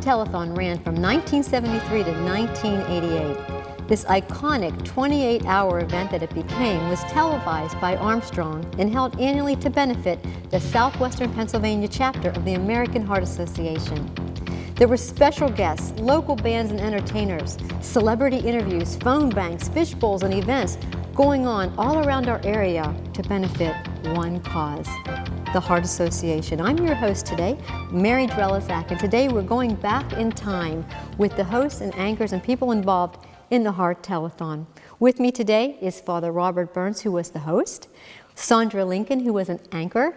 Telethon ran from 1973 to 1988. This iconic 28-hour event that it became was televised by Armstrong and held annually to benefit the Southwestern Pennsylvania chapter of the American Heart Association. There were special guests, local bands and entertainers, celebrity interviews, phone banks, fish bowls, and events going on all around our area to benefit one cause, the Heart Association. I'm your host today, Mary Drelizak, and today we're going back in time with the hosts and anchors and people involved in the Heart Telethon. With me today is Father Robert Burns, who was the host, Sandra Lincoln, who was an anchor,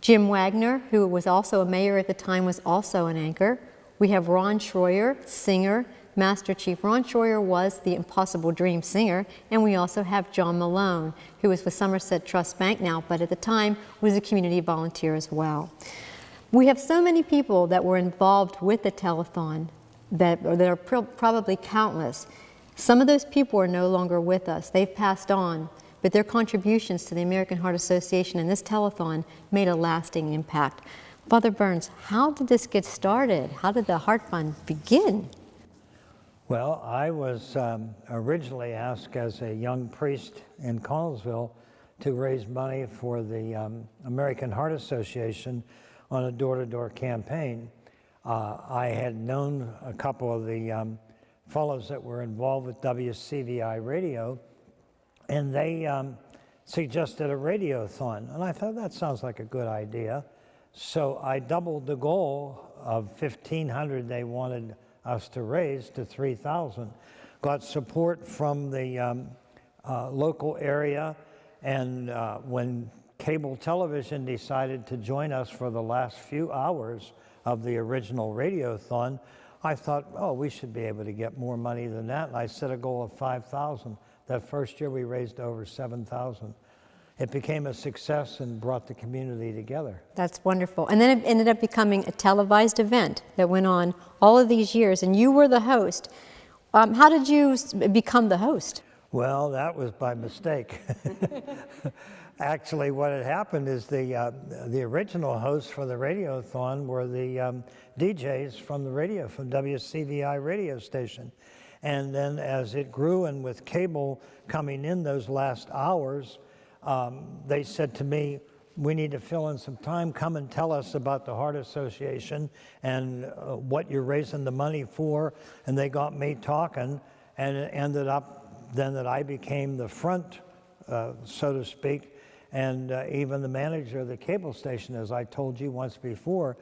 Jim Wagner, who was also a mayor at the time, was also an anchor. We have Ron Schroyer, singer, Master Chief. Ron Schroyer was the Impossible Dream singer, and we also have John Malone, who is with Somerset Trust Bank now, but at the time was a community volunteer as well. We have so many people that were involved with the telethon that are probably countless. Some of those people are no longer with us. They've passed on, but their contributions to the American Heart Association and this telethon made a lasting impact. Father Burns, how did this get started? How did the Heart Fund begin? Well, I was originally asked as a young priest in Connellsville to raise money for the American Heart Association on a door-to-door campaign. I had known a couple of the fellows that were involved with WCVI radio, and they suggested a radiothon, and I thought that sounds like a good idea. So I doubled the goal of 1,500 they wanted us to raise to 3,000. Got support from the local area, and when cable television decided to join us for the last few hours of the original radiothon, I thought, oh, we should be able to get more money than that, and I set a goal of 5,000. That first year we raised over 7,000. It became a success and brought the community together. That's wonderful. And then it ended up becoming a televised event that went on all of these years, and you were the host. How did you become the host? Well, that was by mistake. Actually, what had happened is the original hosts for the radiothon were the DJs from the radio, from WCVI radio station. And then as it grew, and with cable coming in those last hours, they said to me, we need to fill in some time, come and tell us about the Heart Association and what you're raising the money for. And they got me talking, and it ended up then that I became the front, so to speak, and even the manager of the cable station, as I told you once before.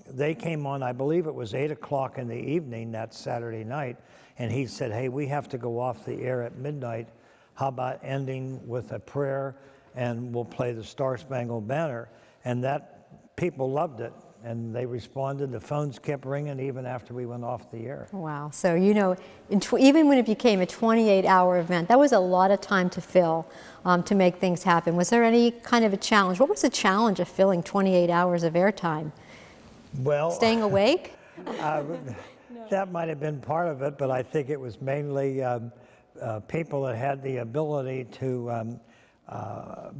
They came on, I believe it was 8 o'clock in the evening that Saturday night, and he said, hey, we have to go off the air at midnight. How about ending with a prayer, and we'll play the Star Spangled Banner? And that, people loved it, and they responded. The phones kept ringing even after we went off the air. Wow, so you know, even when it became a 28-hour event, that was a lot of time to fill to make things happen. Was there any kind of a challenge? What was the challenge of filling 28 hours of airtime? Well, staying awake? That might have been part of it, but I think it was mainly people that had the ability to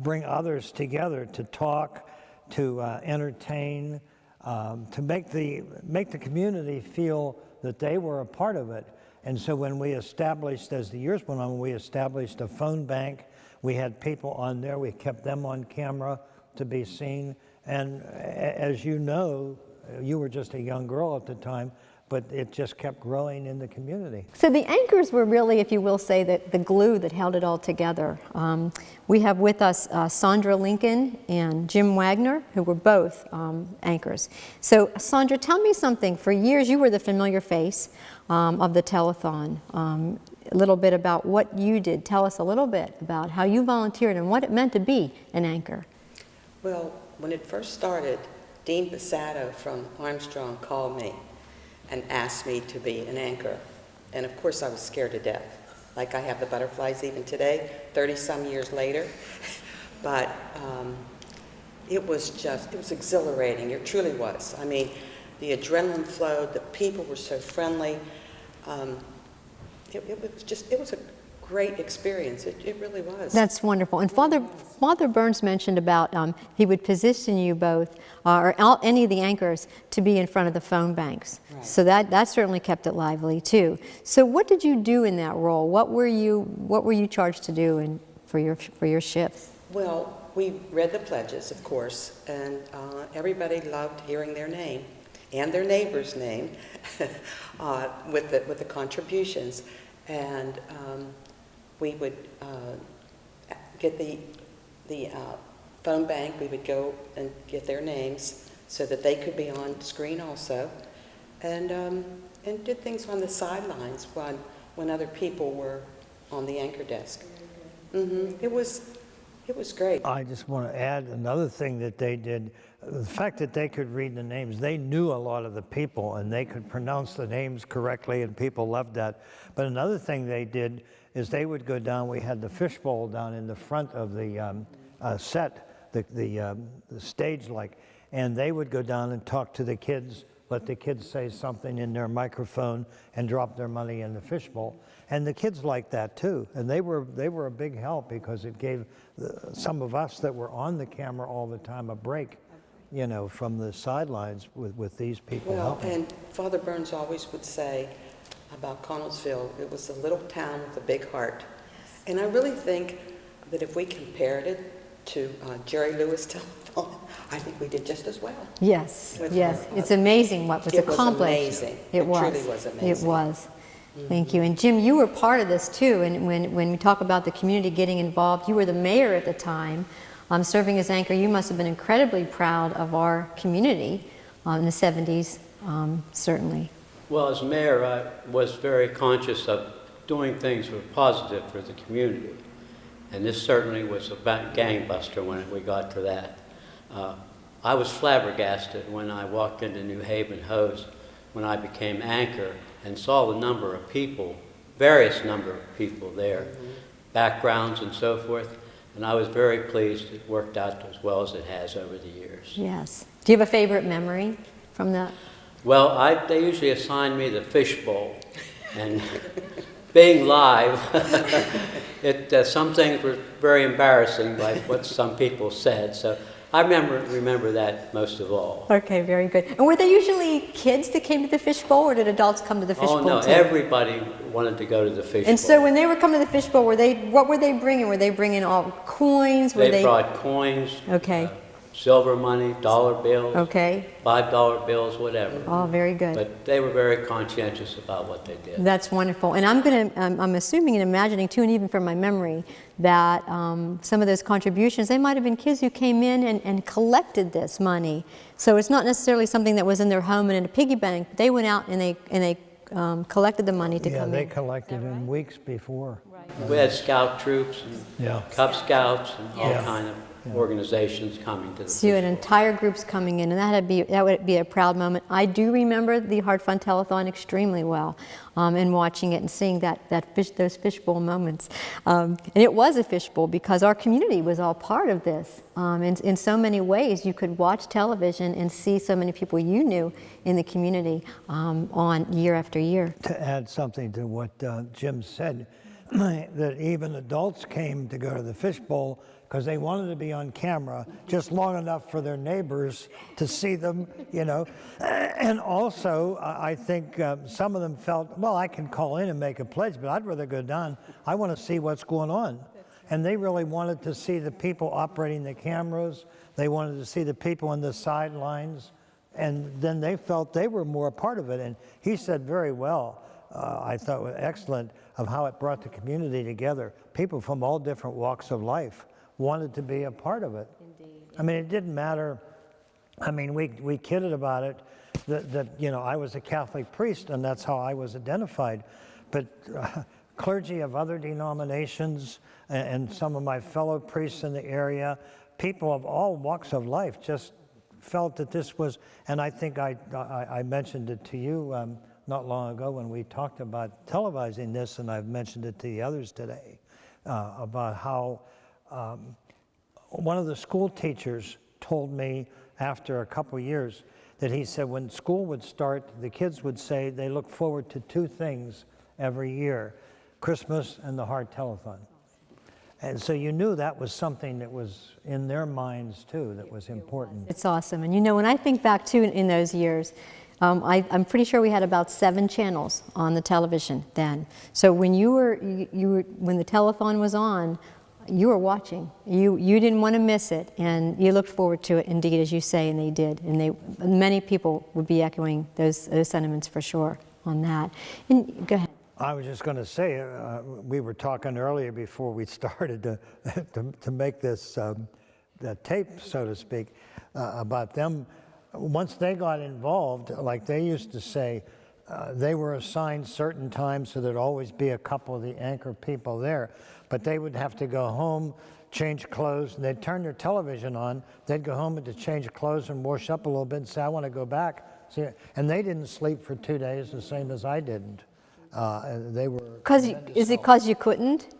bring others together, to talk, to entertain, to make the community feel that they were a part of it. And so when we established, as the years went on, we established a phone bank. We had people on there. We kept them on camera to be seen. And as you know, you were just a young girl at the time, but it just kept growing in the community. So the anchors were really, if you will say, the glue that held it all together. We have with us Sandra Lincoln and Jim Wagner, who were both anchors. So Sandra, tell me something. For years, you were the familiar face of the telethon. A little bit about what you did. Tell us a little bit about how you volunteered and what it meant to be an anchor. Well, when it first started, Dean Passato from Armstrong called me and asked me to be an anchor. And of course I was scared to death. Like I have the butterflies even today, 30-some years later. But it was exhilarating, it truly was. I mean, the adrenaline flowed, the people were so friendly. It was a great experience. It really was. That's wonderful. And Father Burns mentioned about he would position you both, any of the anchors, to be in front of the phone banks. Right. So that certainly kept it lively too. So what did you do in that role? What were you charged to do for your shift? Well, we read the pledges, of course, and everybody loved hearing their name and their neighbor's name with the contributions. And we would get the phone bank. We would go and get their names so that they could be on screen also, and did things on the sidelines when other people were on the anchor desk. It was great. I just want to add another thing that they did. The fact that they could read the names, they knew a lot of the people and they could pronounce the names correctly, and people loved that. But another thing they did is they would go down. We had the fishbowl down in the front of the set, the stage, and they would go down and talk to the kids, let the kids say something in their microphone and drop their money in the fishbowl. And the kids liked that too, and they were a big help because it gave some of us that were on the camera all the time a break, from the sidelines with these people helping. And Father Burns always would say about Connellsville, it was a little town with a big heart. And I really think that if we compared it to Jerry Lewis Telethon, I think we did just as well. Yes, it's amazing what was accomplished. It was amazing. It truly was amazing. It was. Thank you. And Jim, you were part of this too. And when we talk about the community getting involved, you were the mayor at the time, serving as anchor. You must have been incredibly proud of our community in the 70s, certainly. Well, as mayor, I was very conscious of doing things that were positive for the community. And this certainly was a gangbuster when we got to that. I was flabbergasted when I walked into New Haven Hose when I became anchor and saw the number of people, various number of people there, backgrounds and so forth. And I was very pleased it worked out as well as it has over the years. Yes. Do you have a favorite memory from that? Well, they usually assign me the fishbowl. And being live, some things were very embarrassing, like what some people said. So I remember that most of all. Okay, very good. And were there usually kids that came to the fishbowl, or did adults come to the fishbowl? Oh no, too? Everybody wanted to go to the fishbowl. And so when they were coming to the fishbowl, what were they bringing? Were they bringing all coins? They brought coins. Okay. Silver money, dollar bills. Okay. $5 bills, whatever. Oh, very good. But they were very conscientious about what they did. That's wonderful. And I'm assuming and imagining too, and even from my memory, that some of those contributions, they might have been kids who came in and collected this money. So it's not necessarily something that was in their home and in a piggy bank. They went out and they collected the money to come in. Yeah, they collected in weeks before. Right. We had scout troops and Cub Scouts and all kind of organizations coming to the So you had entire groups coming in, and that would be a proud moment. I do remember the Heart Telethon extremely well, and watching it and seeing those fishbowl moments. And it was a fishbowl because our community was all part of this. In so many ways, you could watch television and see so many people you knew in the community on year after year. To add something to what Jim said, that even adults came to go to the fishbowl because they wanted to be on camera just long enough for their neighbors to see them, And also, I think some of them felt, well, I can call in and make a pledge, but I'd rather go down. I want to see what's going on. And they really wanted to see the people operating the cameras. They wanted to see the people on the sidelines. And then they felt they were more a part of it. And he said very well, I thought was excellent, of how it brought the community together. People from all different walks of life wanted to be a part of it. Indeed. I mean, it didn't matter. I mean, we kidded about it, that I was a Catholic priest, and that's how I was identified. But clergy of other denominations and some of my fellow priests in the area, people of all walks of life just felt that this was, and I think I mentioned it to you not long ago when we talked about televising this, and I've mentioned it to the others today, about how one of the school teachers told me after a couple years that he said when school would start, the kids would say they look forward to two things every year. Christmas and the Heart Telethon. And so you knew that was something that was in their minds too, that was important. It's awesome. And you know, when I think back to in those years, I'm pretty sure we had about 7 channels on the television then. So when when the telethon was on, you were watching. You didn't want to miss it, and you looked forward to it, indeed, as you say, and they did. And many people would be echoing those sentiments for sure on that. And go ahead. I was just going to say, we were talking earlier before we started to make this the tape, so to speak, about them. Once they got involved, like they used to say, they were assigned certain times, so there'd always be a couple of the anchor people there. But they would have to go home, change clothes, and they'd turn their television on. They'd go home and to change clothes and wash up a little bit and say, I want to go back. And they didn't sleep for 2 days, the same as I didn't. They were. Is it because you couldn't,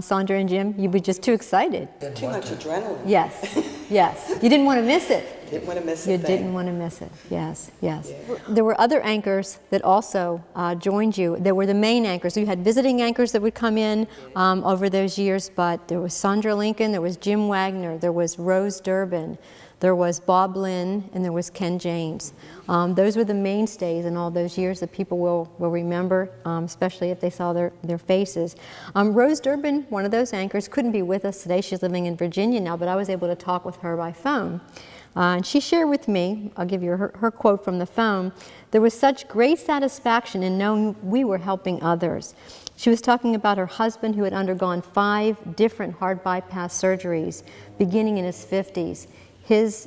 Sandra and Jim? You were just too excited. Too much adrenaline. Yes, yes. You didn't want to miss it. Didn't want to miss it. You didn't want to miss it. Yes, yes. Yeah. There were other anchors that also joined you. There were the main anchors. You had visiting anchors that would come in over those years, but there was Sandra Lincoln, there was Jim Wagner, there was Rose Durbin, there was Bob Lynn, and there was Ken James. Those were the mainstays in all those years that people will remember, especially if they saw their faces. Rose Durbin, one of those anchors, couldn't be with us today. She's living in Virginia now, but I was able to talk with her by phone. And she shared with me, I'll give you her quote from the phone, there was such great satisfaction in knowing we were helping others. She was talking about her husband who had undergone 5 different heart bypass surgeries beginning in his 50s. His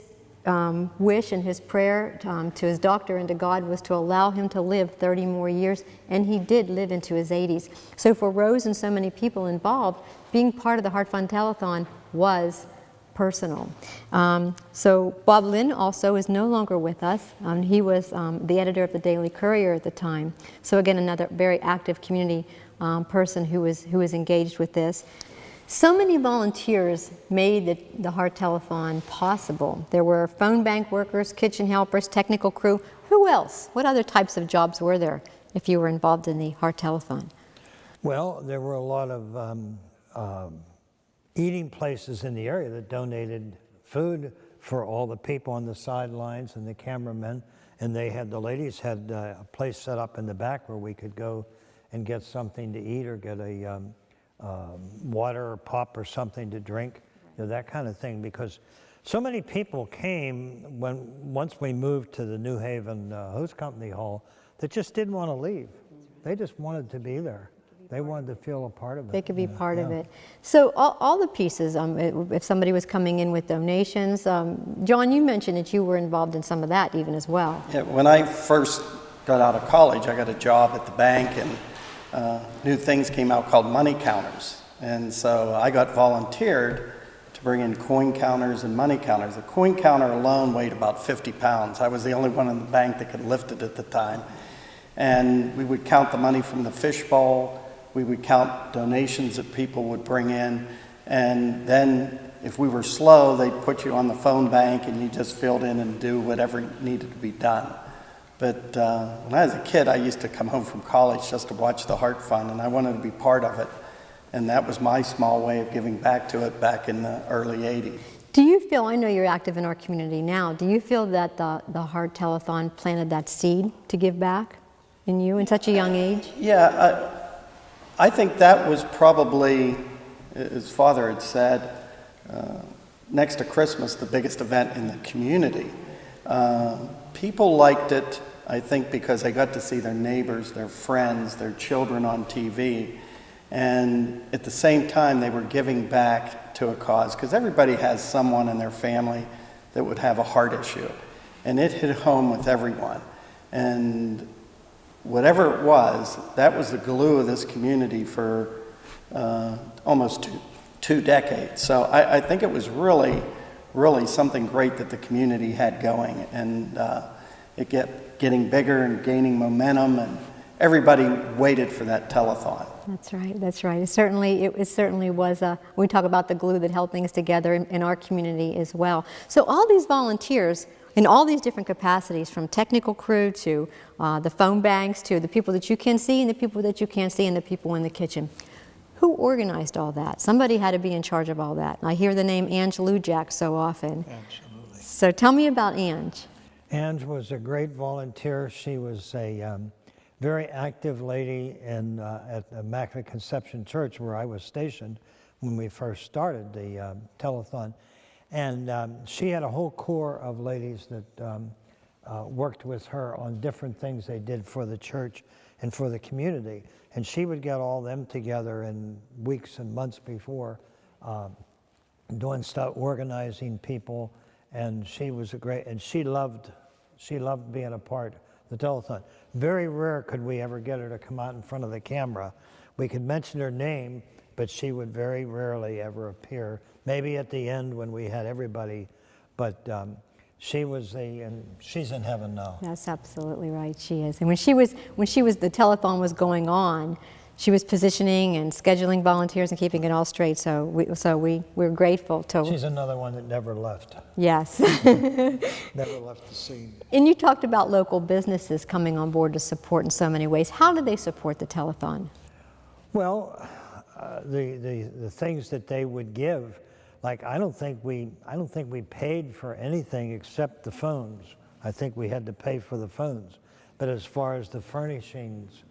wish and his prayer to his doctor and to God was to allow him to live 30 more years, and he did live into his 80s. So for Rose and so many people involved, being part of the Heart Fund Telethon was personal. So Bob Lynn also is no longer with us. He was the editor of the Daily Courier at the time. So again, another very active community person who was engaged with this. So many volunteers made the Heart Telethon possible. There were phone bank workers, kitchen helpers, technical crew. Who else? What other types of jobs were there if you were involved in the Heart Telethon? Well, there were a lot of eating places in the area that donated food for all the people on the sidelines and the cameramen. And the ladies had a place set up in the back where we could go and get something to eat or get a water or pop or something to drink, that kind of thing, because so many people came once we moved to the New Haven Host Company Hall that just didn't want to leave. They just wanted to be there. They wanted to feel a part of it. They could be part of it. So all the pieces, if somebody was coming in with donations, John, you mentioned that you were involved in some of that even as well. Yeah, when I first got out of college, I got a job at the bank, and new things came out called money counters. And so I got volunteered to bring in coin counters and money counters. The coin counter alone weighed about 50 pounds. I was the only one in the bank that could lift it at the time. And we would count the money from the fishbowl. We would count donations that people would bring in. And then if we were slow, they'd put you on the phone bank and you just filled in and do whatever needed to be done. But when I was a kid, I used to come home from college just to watch the Heart Fund, and I wanted to be part of it. And that was my small way of giving back to it back in the early 80s. Do you feel, I know you're active in our community now, do you feel that the Heart Telethon planted that seed to give back in you in such a young age? Yeah, I think that was probably, as Father had said, next to Christmas, the biggest event in the community. People liked it, I think, because they got to see their neighbors, their friends, their children on TV. And at the same time, they were giving back to a cause, because everybody has someone in their family that would have a heart issue. And it hit home with everyone. And whatever it was, that was the glue of this community for almost two decades. So I think it was really something great that the community had going, and it kept getting bigger and gaining momentum, and everybody waited for that telethon. That's right, that's right. It certainly was, we talk about the glue that held things together in our community as well. So all these volunteers, in all these different capacities, from technical crew to the phone banks to the people that you can see and the people that you can't see and the people in the kitchen. Who organized all that? Somebody had to be in charge of all that. And I hear the name Ange Lujak so often. Absolutely. So tell me about Ange. Ange was a great volunteer. She was a very active lady at the Immaculate Conception Church where I was stationed when we first started the telethon. And she had a whole corps of ladies that worked with her on different things they did for the church and for the community. And she would get all them together in weeks and months before, doing stuff, organizing people. And she was and she loved being a part of the telethon. Very rare could we ever get her to come out in front of the camera. We could mention her name, but she would very rarely ever appear. Maybe at the end when we had everybody, but she was and she's in heaven now. That's absolutely right, she is. And when she was, the telethon was going on, she was positioning and scheduling volunteers and keeping it all straight. So we're grateful to. She's another one that never left. Yes. Never left the scene. And you talked about local businesses coming on board to support in so many ways. How did they support the telethon? Well, the things that they would give, like I don't think we paid for anything except the phones. I think we had to pay for the phones. But as far as the furnishings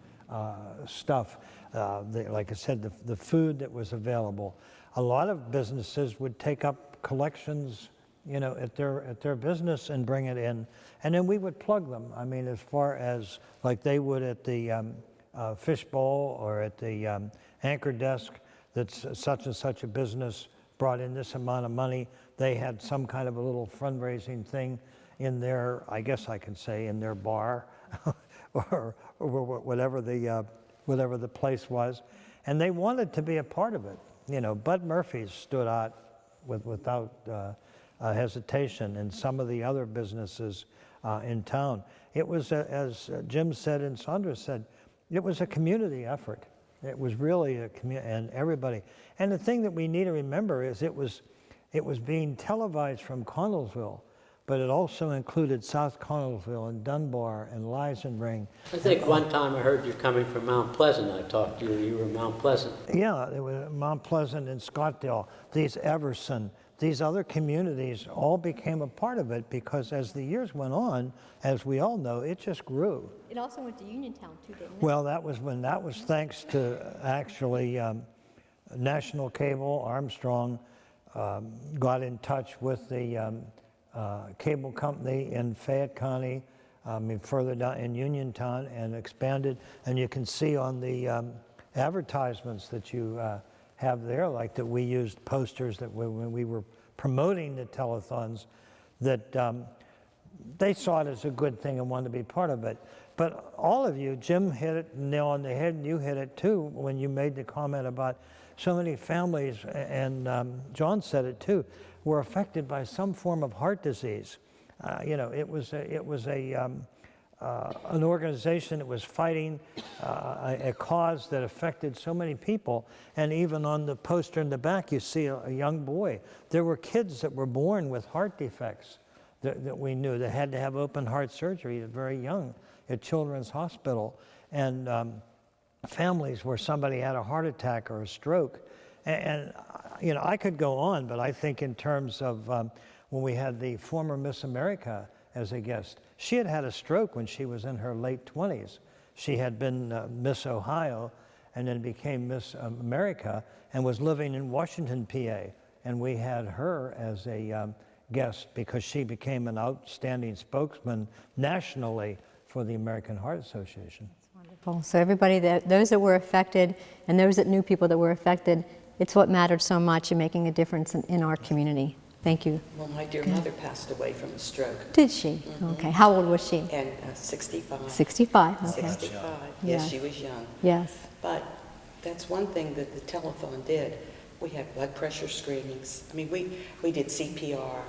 stuff, like I said, the food that was available, a lot of businesses would take up collections, at their business and bring it in, and then we would plug them. I mean, as far as like they would at the fishbowl or at the anchor desk, that's such and such a business brought in this amount of money. They had some kind of a little fundraising thing in their, I guess I can say, in their bar or whatever the place was, and they wanted to be a part of it. Bud Murphy's stood out without hesitation, and some of the other businesses in town. It was, as Jim said and Sandra said, it was a community effort. It was really a community, and everybody. And the thing that we need to remember is it was being televised from Connellsville, but it also included South Connellsville and Dunbar and Lysenring. I think one time I heard you coming from Mount Pleasant. I talked to you, you were in Mount Pleasant. Yeah, it was Mount Pleasant and Scottsdale, these Everson, these other communities all became a part of it because as the years went on, as we all know, it just grew. It also went to Uniontown too, didn't it? Well, that was thanks to actually National Cable, Armstrong got in touch with the cable company in Fayette County, further down in Uniontown, and expanded. And you can see on the advertisements that you have there, like that we used posters that when we were promoting the telethons, that they saw it as a good thing and wanted to be part of it. But all of you, Jim hit it nail on the head, and you hit it too when you made the comment about so many families, and John said it too, were affected by some form of heart disease. It was an organization that was fighting a cause that affected so many people. And even on the poster in the back, you see a young boy. There were kids that were born with heart defects that we knew that had to have open heart surgery very young at Children's Hospital. And families where somebody had a heart attack or a stroke. And I could go on, but I think in terms of when we had the former Miss America as a guest, she had a stroke when she was in her late 20s. She had been Miss Ohio and then became Miss America and was living in Washington, PA. And we had her as a guest because she became an outstanding spokesman nationally for the American Heart Association. Wonderful. So everybody, those that were affected and those that knew people that were affected, it's what mattered so much in making a difference in our community. Thank you. Well, my dear mother passed away from a stroke. Did she? Mm-hmm. Okay. How old was she? And 65. 65. Okay. 65. Yes, Yes. she was young. Yes. But that's one thing that the telethon did. We had blood pressure screenings. I mean, we did CPR,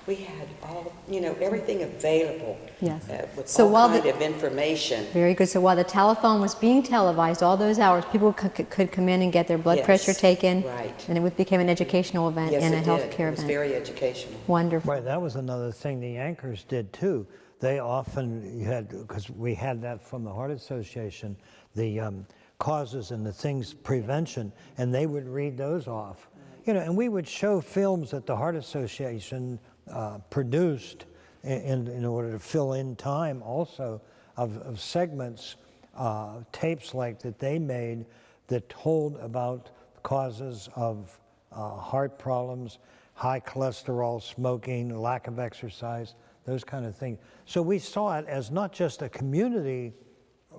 We had all, everything available. Yes. With So all while kind the- of information. Very good. So while the telethon was being televised, all those hours, people could come in and get their blood Yes, pressure taken. right. And it became an educational event Yes, and a it did. healthcare It was event. very educational. Wonderful. Right, that was another thing the anchors did too. They often had, because we had that from the Heart Association, the causes and the things, prevention, and they would read those off. And we would show films that the Heart Association produced in order to fill in time also of segments, tapes like that they made that told about the causes of heart problems, high cholesterol, smoking, lack of exercise, those kind of things. So we saw it as not just a community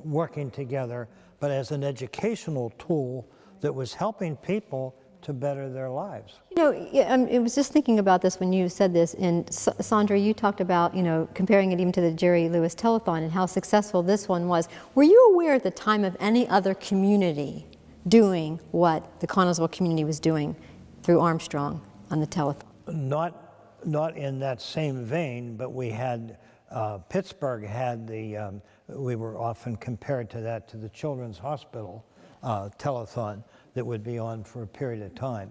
working together, but as an educational tool that was helping people to better their lives. I was just thinking about this when you said this, and Sandra, you talked about, comparing it even to the Jerry Lewis Telethon and how successful this one was. Were you aware at the time of any other community doing what the Connellsville community was doing through Armstrong on the telethon? Not in that same vein, but we had, Pittsburgh had we were often compared to that, to the Children's Hospital telethon that would be on for a period of time.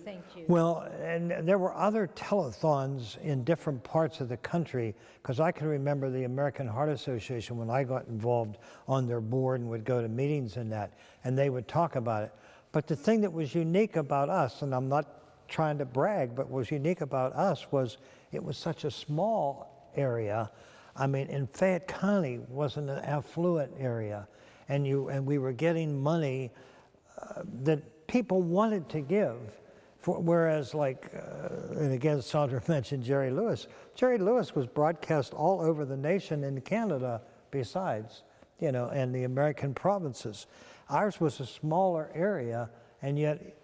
Thank you. Well, and there were other telethons in different parts of the country, because I can remember the American Heart Association when I got involved on their board and would go to meetings and that, and they would talk about it. But the thing that was unique about us, and I'm not trying to brag, but what was unique about us was it was such a small area. I mean, in Fayette County wasn't an affluent area, and we were getting money that people wanted to give. Whereas, and again, Sandra mentioned Jerry Lewis. Jerry Lewis was broadcast all over the nation and Canada besides, and the American provinces. Ours was a smaller area, and yet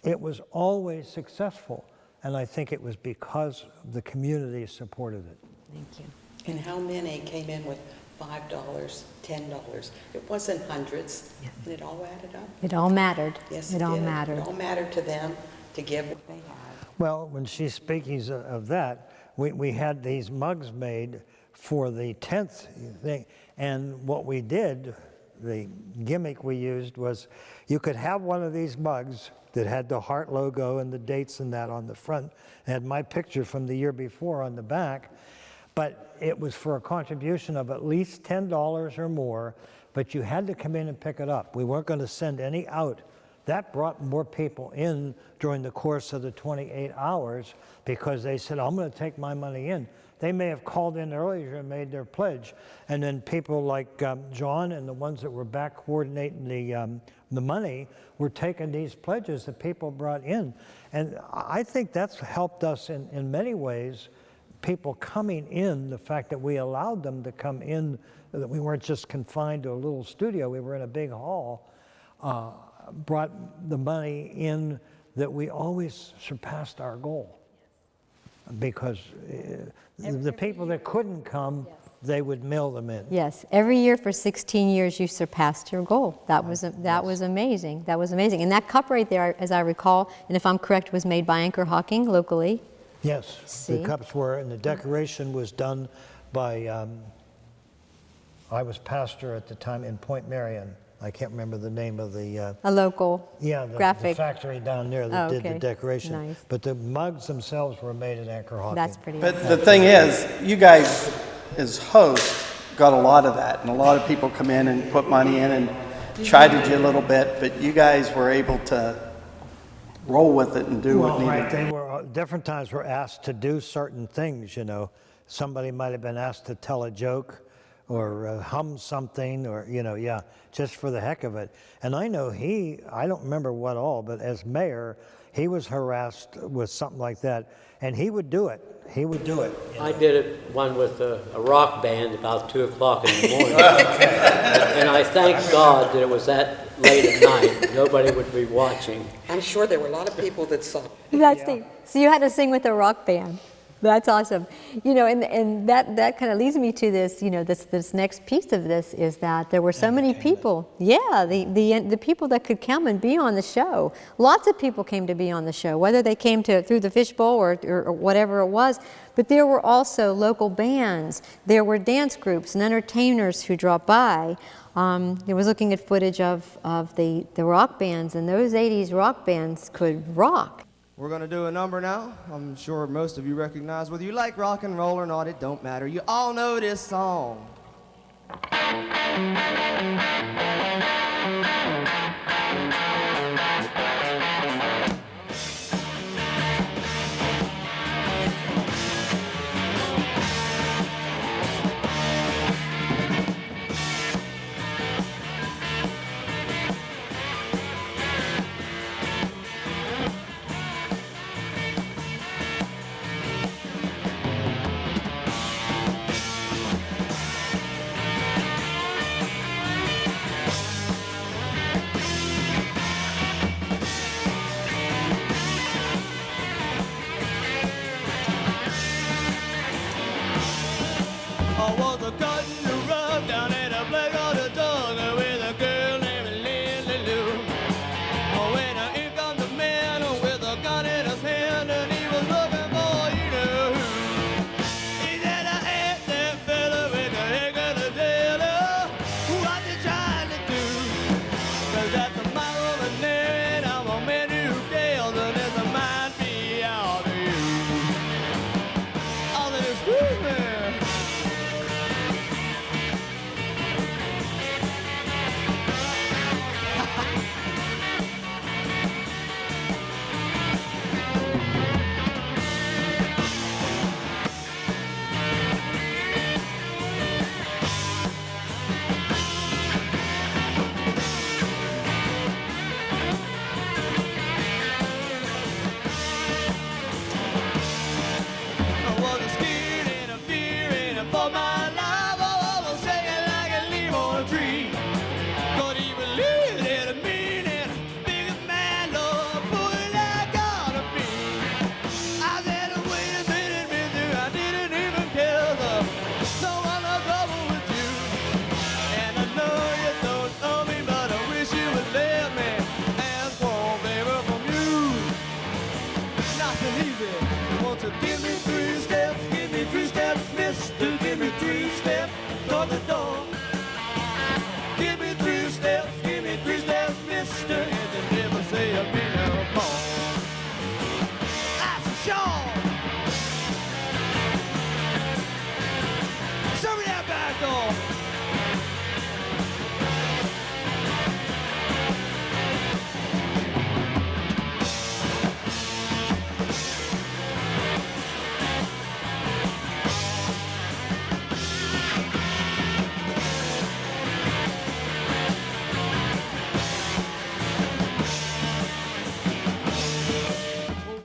it was always successful. And I think it was because the community supported it. Thank you. And how many came in with $5, $10? It wasn't hundreds, and it all added up. It all mattered. Yes, it all did. mattered. It all mattered to them to give what they had. Well, when she's speaking of that, we had these mugs made for the 10th thing, and what we did, the gimmick we used was you could have one of these mugs that had the Heart logo and the dates and that on the front, and had my picture from the year before on the back, but it was for a contribution of at least $10 or more, but you had to come in and pick it up. We weren't going to send any out. That brought more people in during the course of the 28 hours because they said, I'm going to take my money in. They may have called in earlier and made their pledge, and then people like John and the ones that were back coordinating the money were taking these pledges that people brought in. And I think that's helped us in many ways, people coming in, the fact that we allowed them to come in, that we weren't just confined to a little studio, we were in a big hall, brought the money in that we always surpassed our goal. Because the people that couldn't come, they would mail them in. Yes, every year for 16 years you surpassed your goal. That was amazing. That was amazing. And that cup right there, as I recall, and if I'm correct, was made by Anchor Hawking locally. Yes, See? the cups were, and the decoration was done by, I was pastor at the time in Point Marion. I can't remember the name of the... A local the graphic. factory down there that did okay. the decoration. Nice. But the mugs themselves were made at Anchor Hawking. That's pretty But awesome. the thing is, you guys, as hosts, got a lot of that, and a lot of people come in and put money in and chided you a little bit, but you guys were able to roll with it and do what needed. Right, they were, different times were asked to do certain things, Somebody might have been asked to tell a joke or hum something or, just for the heck of it. And I know I don't remember what all, but as mayor, he was harassed with something like that, and he would do it. He would do it. I did one with a rock band about 2 o'clock in the morning. And I thank God that it was that late at night. Nobody would be watching. I'm sure there were a lot of people that saw. So you had to sing with a rock band. That's awesome. You know, and that kind of leads me to this, you know, this next piece of this is that there were so many people, the people that could come and be on the show. Lots of people came to be on the show, whether they came through the fishbowl or whatever it was, but there were also local bands, there were dance groups and entertainers who dropped by. I was looking at footage of the rock bands, and those 80s rock bands could rock. We're going to do a number now. I'm sure most of you recognize. Whether you like rock and roll or not, it don't matter. You all know this song. I was a cutting the rug down at a place on the dog with a girl named Lily Lou. Oh, when here comes a man with a gun in his hand, and he was looking for you know who. He said, I ain't that fella with the heck of the tail. What you trying to do? 'Cause that's a mile over there, and I'm a man who fails, and it's a mind be out of you. All of this woo, man. I wasn't scared and I'm fearing for my life. I was shaking like a leaf on a tree. But he believed in a mean and big man, Lord, boy, I gotta be. I said, wait a minute, mister, I didn't even care. So I'm not trouble with you. And I know you don't know me, but I wish you would let me ask for a favor from you. Nice and easy. Won't you give me 3 steps, mister, give me 3 steps toward the door. Give me 3 steps, mister, and then never say I've been no more. That's for sure. Show me that back door.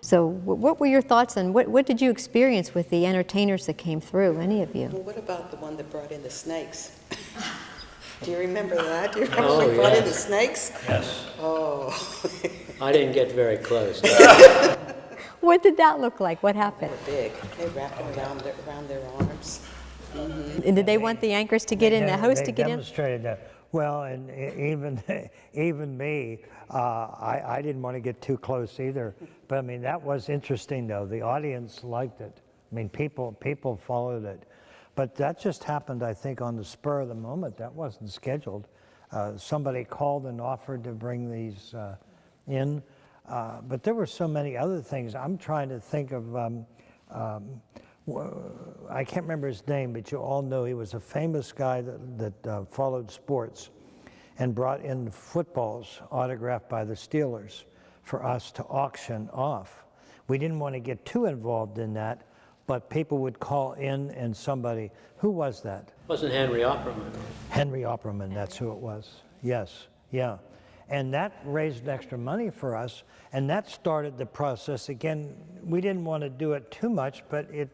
So what were your thoughts and what did you experience with the entertainers that came through, any of you? Well, what about the one that brought in the snakes? Do you remember that? Do you remember Oh, when they brought in the yes. snakes? Yes. Oh. I didn't get very close. What did that look like? What They happened? were big. They wrapped them around their arms. And did they want the anchors to get in, the host to get in? They demonstrated that. Well, and even me, I didn't want to get too close either. But I mean, that was interesting though. The audience liked it. I mean, people followed it. But that just happened, I think, on the spur of the moment. That wasn't scheduled. Somebody called and offered to bring these in. But there were so many other things. I'm trying to think of, I can't remember his name, but you all know he was a famous guy that followed sports and brought in footballs autographed by the Steelers for us to auction off. We didn't want to get too involved in that, but people would call in and somebody, who was that? Wasn't Henry Opperman? Henry Opperman, that's who it was. Yes, yeah. And that raised extra money for us, and that started the process. Again, we didn't want to do it too much, but it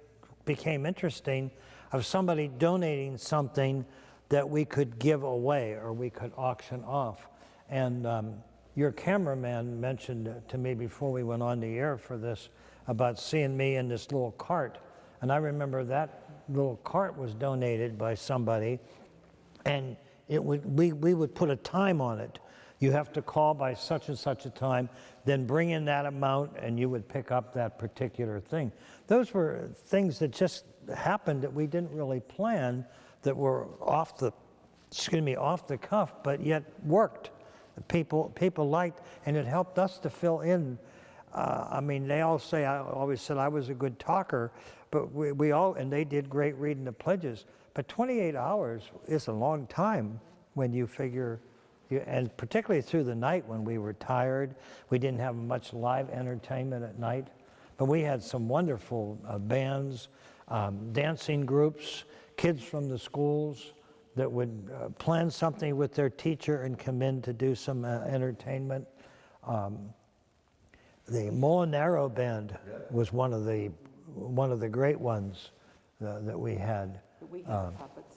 became interesting of somebody donating something that we could give away or we could auction off. And your cameraman mentioned to me before we went on the air for this about seeing me in this little cart And I remember that little cart was donated by somebody, and we would put a time on it. You have to call by such and such a time, then bring in that amount, and you would pick up that particular thing. Those were things that just happened that we didn't really plan, that were off the cuff, but yet worked. People liked, and it helped us to fill in. I mean, they all say, I always said I was a good talker, but and they did great reading the pledges. But 28 hours is a long time when you figure, and particularly through the night when we were tired. We didn't have much live entertainment at night, but we had some wonderful bands, dancing groups, kids from the schools that would plan something with their teacher and come in to do some entertainment. The Molinaro Band was one of the great ones that we had. We had puppets.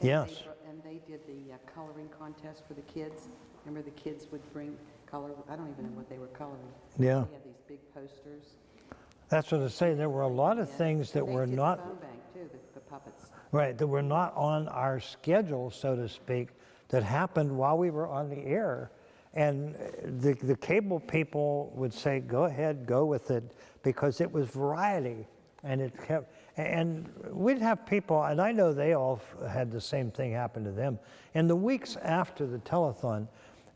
Yes. And they did the coloring contest for the kids. Remember, the kids would bring color, I don't even know what they were coloring. Yeah. They had these big posters. That's what I say. There were a lot of things that were not. They did the phone bank too, the puppets. Right, that were not on our schedule, so to speak, that happened while we were on the air. And the cable people would say, go ahead, go with it, because it was variety. And it kept, and we'd have people, and I know they all had the same thing happen to them. In the weeks after the telethon,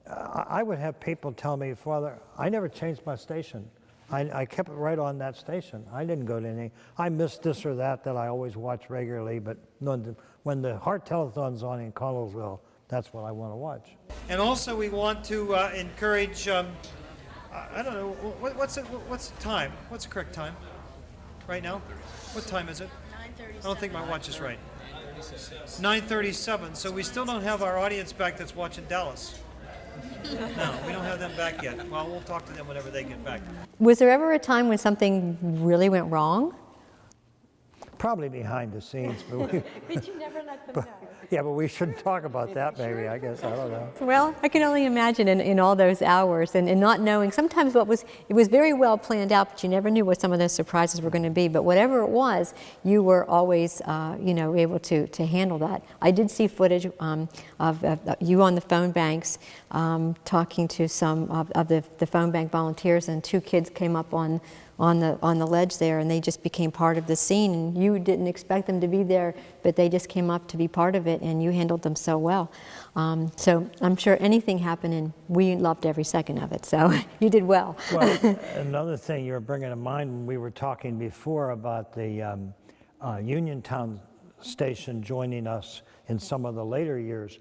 I would have people tell me, Father, I never changed my station. I kept it right on that station. I didn't go to any. I missed this or that I always watch regularly, but when the Heart Telethon's on in Connellsville, that's what I want to watch. And also we want to encourage, I don't know, what's the time? What's the correct time right now? What time is it? 9:37. I don't think my watch is right. 9:37. So we still don't have our audience back that's watching Dallas. No, we don't have them back yet. Well, we'll talk to them whenever they get back. Was there ever a time when something really went wrong? Probably behind the scenes, but But you never let them know. yeah, but we shouldn't talk about that, maybe, I guess, I don't know. Well, I can only imagine in all those hours and not knowing, sometimes it was very well planned out, but you never knew what some of those surprises were going to be. But whatever it was, you were always, able to handle that. I did see footage of you on the phone banks talking to some of the phone bank volunteers, and two kids came up on the ledge there, and they just became part of the scene, and you didn't expect them to be there, but they just came up to be part of it, and you handled them so well. So I'm sure anything happened, and we loved every second of it, so you did well. Well, another thing you were bringing to mind when we were talking before about the Uniontown station joining us in some of the later years,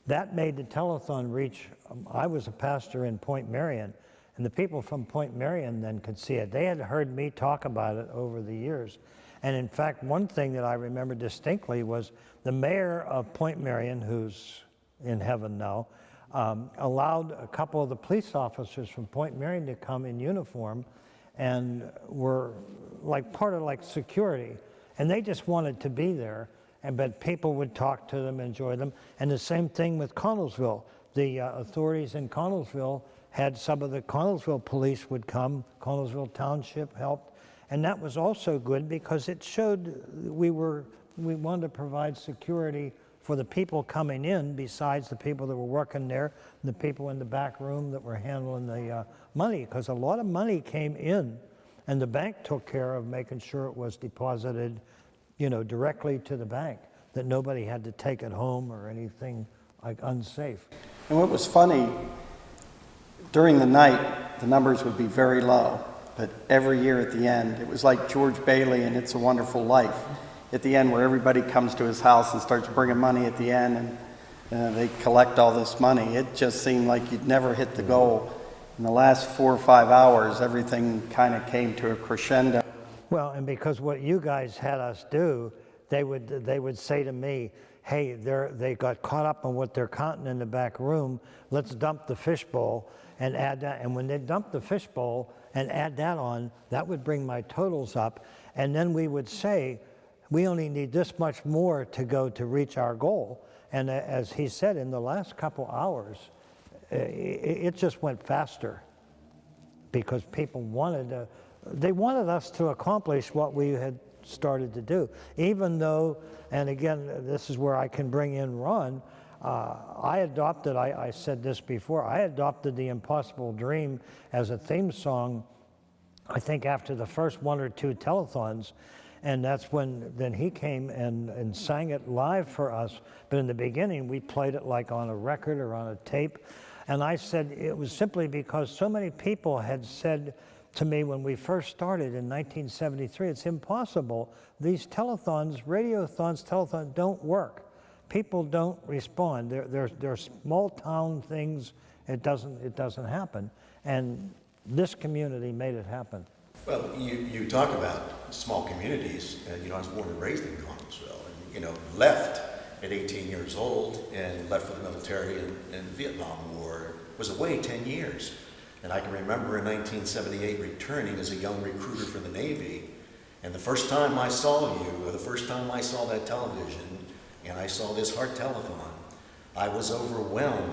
that made the telethon reach. I was a pastor in Point Marion, and the people from Point Marion then could see it. They had heard me talk about it over the years. And in fact, one thing that I remember distinctly was the mayor of Point Marion, who's in heaven now, allowed a couple of the police officers from Point Marion to come in uniform and were like part of like security. And they just wanted to be there, but people would talk to them, enjoy them. And the same thing with Connellsville. The authorities in Connellsville had some of the Connellsville police would come, Connellsville Township helped, and that was also good because it showed we wanted to provide security for the people coming in besides the people that were working there, the people in the back room that were handling the money, because a lot of money came in, and the bank took care of making sure it was deposited, directly to the bank, that nobody had to take it home or anything like unsafe. And what was funny, during the night, the numbers would be very low, but every year at the end, it was like George Bailey and It's a Wonderful Life. At the end, where everybody comes to his house and starts bringing money at the end, and they collect all this money. It just seemed like you'd never hit the goal. In the last 4 or 5 hours, everything kind of came to a crescendo. Well, and because what you guys had us do, they would say to me, hey, they got caught up on what they're counting in the back room, let's dump the fishbowl and add that. And when they dumped the fishbowl and add that on, that would bring my totals up. And then we would say, we only need this much more to go to reach our goal. And as he said, in the last couple hours, it just went faster because people wanted us to accomplish what we had started to do. Even though, and again, this is where I can bring in Ron, I said this before, I adopted the Impossible Dream as a theme song, I think after the first 1 or 2 telethons, and that's when then he came and sang it live for us. But in the beginning, we played it like on a record or on a tape. And I said it was simply because so many people had said to me when we first started in 1973, it's impossible. These telethons, radiothons, telethons don't work. People don't respond. They're small town things. It doesn't happen. And this community made it happen. Well, you talk about small communities. I was born and raised in Connellsville, and left at 18 years old and left for the military in the Vietnam War. Was away 10 years, and I can remember in 1978 returning as a young recruiter for the Navy. And the first time I saw you, or the first time I saw that television, and I saw this Heart Telethon, I was overwhelmed.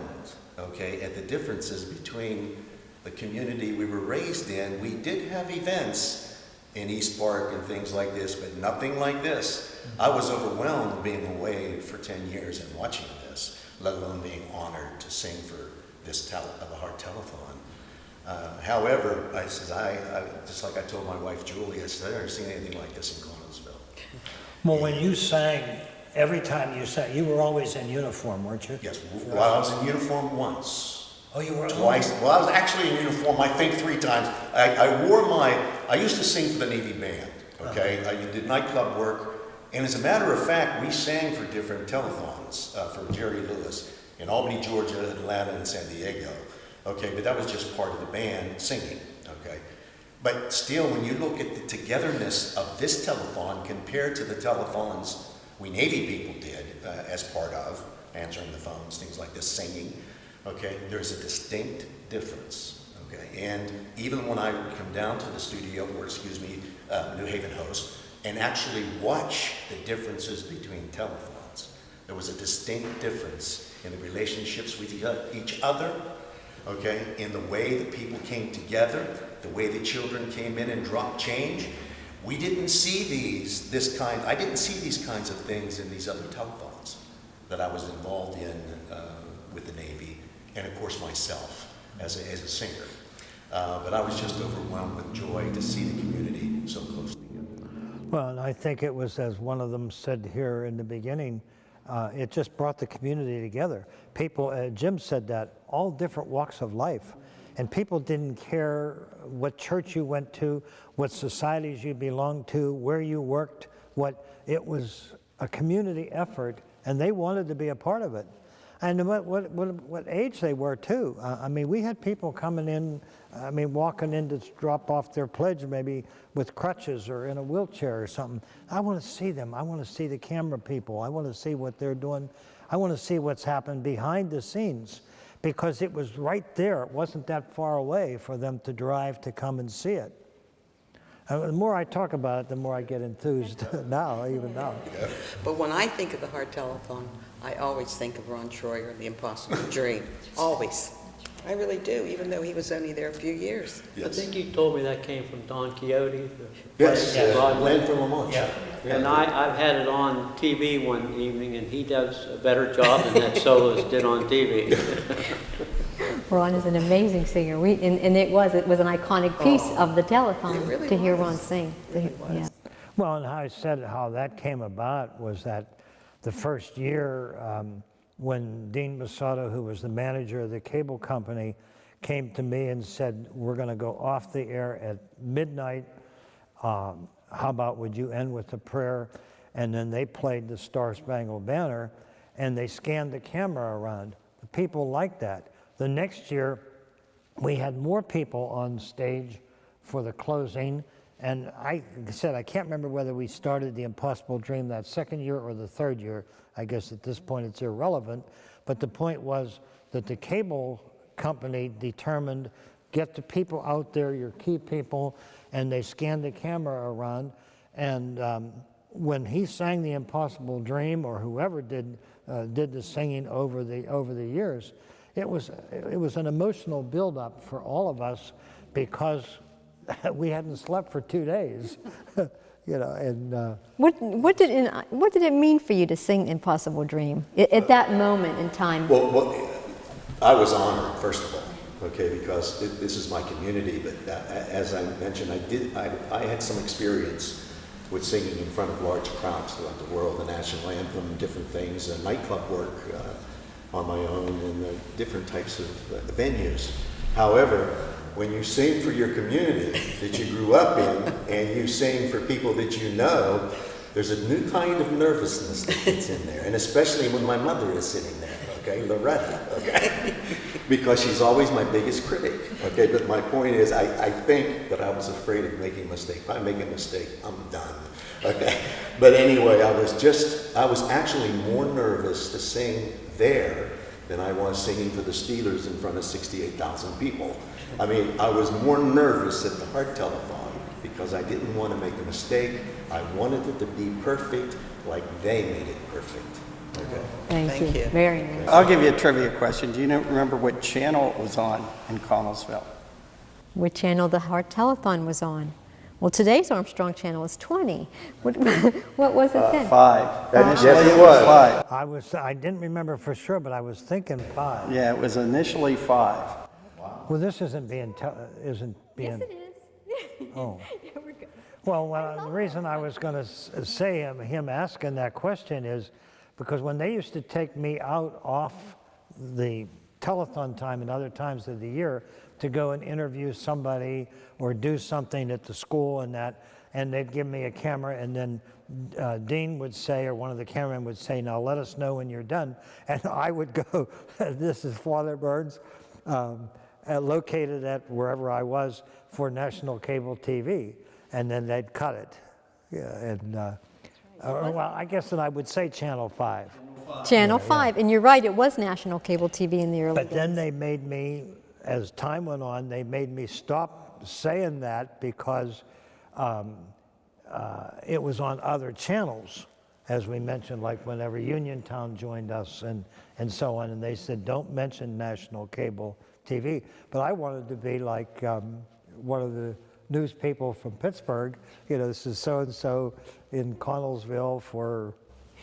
At the differences between the community we were raised in. We did have events in East Park and things like this, but nothing like this. I was overwhelmed being away for 10 years and watching this, let alone being honored to sing for this the Heart Telethon. However, I just like I told my wife Julie, I said, I've never seen anything like this in Connellsville. Well, when you sang, every time you sang, you were always in uniform, weren't you? Yes, well, I was in uniform once. Oh, you were? Twice. Well, I was actually in uniform, I think 3 times. I used to sing for the Navy band, okay? I did nightclub work, and as a matter of fact, we sang for different telethons for Jerry Lewis in Albany, Georgia, Atlanta, and San Diego, okay? But that was just part of the band singing, okay? But still, when you look at the togetherness of this telethon compared to the telethons we Navy people did as part of, answering the phones, things like this, singing, okay, there's a distinct difference, okay? And even when I come down to the studio, or New Haven host, and actually watch the differences between telethons, there was a distinct difference in the relationships with each other, okay, in the way the people came together, the way the children came in and dropped change. We didn't see I didn't see these kinds of things in these other telethons that I was involved in with the Navy, and of course myself as a singer. But I was just overwhelmed with joy to see the community so close together. Well, and I think it was, as one of them said here in the beginning, it just brought the community together. People, Jim said that, all different walks of life. And people didn't care what church you went to, what societies you belonged to, where you worked, it was a community effort, and they wanted to be a part of it. And what age they were too. We had people coming in, walking in to drop off their pledge maybe with crutches or in a wheelchair or something. I want to see them. I want to see the camera people. I want to see what they're doing. I want to see what's happened behind the scenes, because it was right there. It wasn't that far away for them to drive to come and see it. The more I talk about it, the more I get enthused now, even now. But when I think of the Heart Telethon, I always think of Ron Troyer and the Impossible Dream. Always. I really do, even though he was only there a few years. Yes. I think you told me that came from Don Quixote. Yes, Broadway. Land for La Mancha. Yeah. And I've had it on TV one evening, and he does a better job than that soloist did on TV. Ron is an amazing singer. And it was an iconic piece of the telethon It really to hear was. Ron sing. Yeah. Well, and how I said how that came about was that the first year when Dean Basato, who was the manager of the cable company, came to me and said, we're going to go off the air at midnight. How about would you end with a prayer? And then they played the Star Spangled Banner, and they scanned the camera around. The people liked that. The next year, we had more people on stage for the closing. And I said, I can't remember whether we started the Impossible Dream that second year or the third year. I guess at this point it's irrelevant. But the point was that the cable company determined, get the people out there, your key people, and they scanned the camera around. And when he sang the Impossible Dream, or whoever did the singing over the years, it was an emotional buildup for all of us, because we hadn't slept for 2 days. and What did it mean for you to sing Impossible Dream at that moment in time? Well, I was honored, first of all, okay, because this is my community, but as I mentioned, I had some experience with singing in front of large crowds throughout the world, the national anthem, different things, nightclub work on my own, and different types of venues. However, when you sing for your community that you grew up in, and you sing for people that you know, there's a new kind of nervousness that gets in there, and especially when my mother is sitting there, okay, Loretta, okay, because she's always my biggest critic, okay, but my point is, I think that I was afraid of making a mistake. If I make a mistake, I'm done, okay, but anyway, I was actually more nervous to sing there than I was singing for the Steelers in front of 68,000 people. I mean, I was more nervous at the Heart Telethon because I didn't want to make a mistake. I wanted it to be perfect like they made it perfect. Okay. Thank you. Very nice. I'll give you a trivia question. Do you remember what channel it was on in Connellsville? What channel the Heart Telethon was on? Well, today's Armstrong channel is 20. What was it then? 5. Initially Yes, it it was was. 5. I didn't remember for sure, but I was thinking 5. Yeah, it was initially 5. Well, this isn't being. Yes, it is. Oh. Yeah, we're good. Well, the reason I was going to say him asking that question is because when they used to take me out off the telethon time and other times of the year to go and interview somebody or do something at the school and they'd give me a camera, and then Dean would say, or one of the cameramen would say, now let us know when you're done. And I would go, this is Father Burns, located at wherever I was for national cable TV, and then they'd cut it. Yeah, and well, I guess that I would say Channel 5. Channel 5, and you're right, it was national cable TV in the early But days. then they made me, as time went on, they made me stop saying that because it was on other channels, as we mentioned, like whenever Uniontown joined us and so on, and they said, don't mention national cable TV. But I wanted to be like one of the news people from Pittsburgh, this is so-and-so in Connellsville for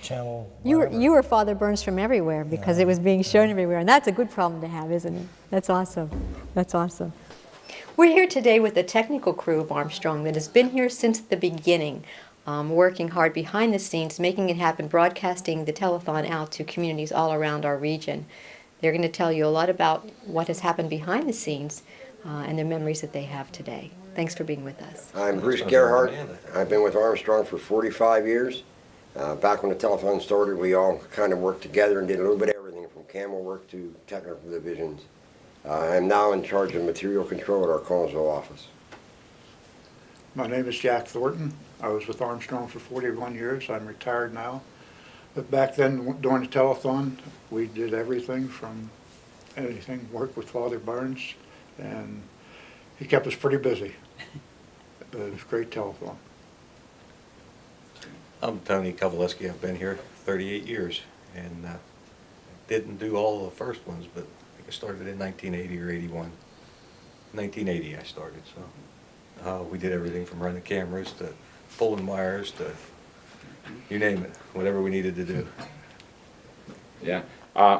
channel whatever. You were Father Burns from everywhere because it was being shown everywhere, and that's a good problem to have, isn't it? That's awesome. That's awesome. We're here today with the technical crew of Armstrong that has been here since the beginning, working hard behind the scenes, making it happen, broadcasting the telethon out to communities all around our region. They're going to tell you a lot about what has happened behind the scenes and the memories that they have today. Thanks for being with us. I'm Bruce Gerhardt. I've been with Armstrong for 45 years. Back when the telethon started, we all kind of worked together and did a little bit of everything from camera work to technical divisions. I'm now in charge of material control at our Connellsville office. My name is Jack Thornton. I was with Armstrong for 41 years. I'm retired now. But back then, during the telethon, we did everything from anything, worked with Father Burns, and he kept us pretty busy. But it was a great telethon. I'm Tony Kovaleski. I've been here 38 years and didn't do all of the first ones, but I think I started in 1980 or 81. 1980 I started, so we did everything from running cameras to pulling wires to you name it, whatever we needed to do. Yeah.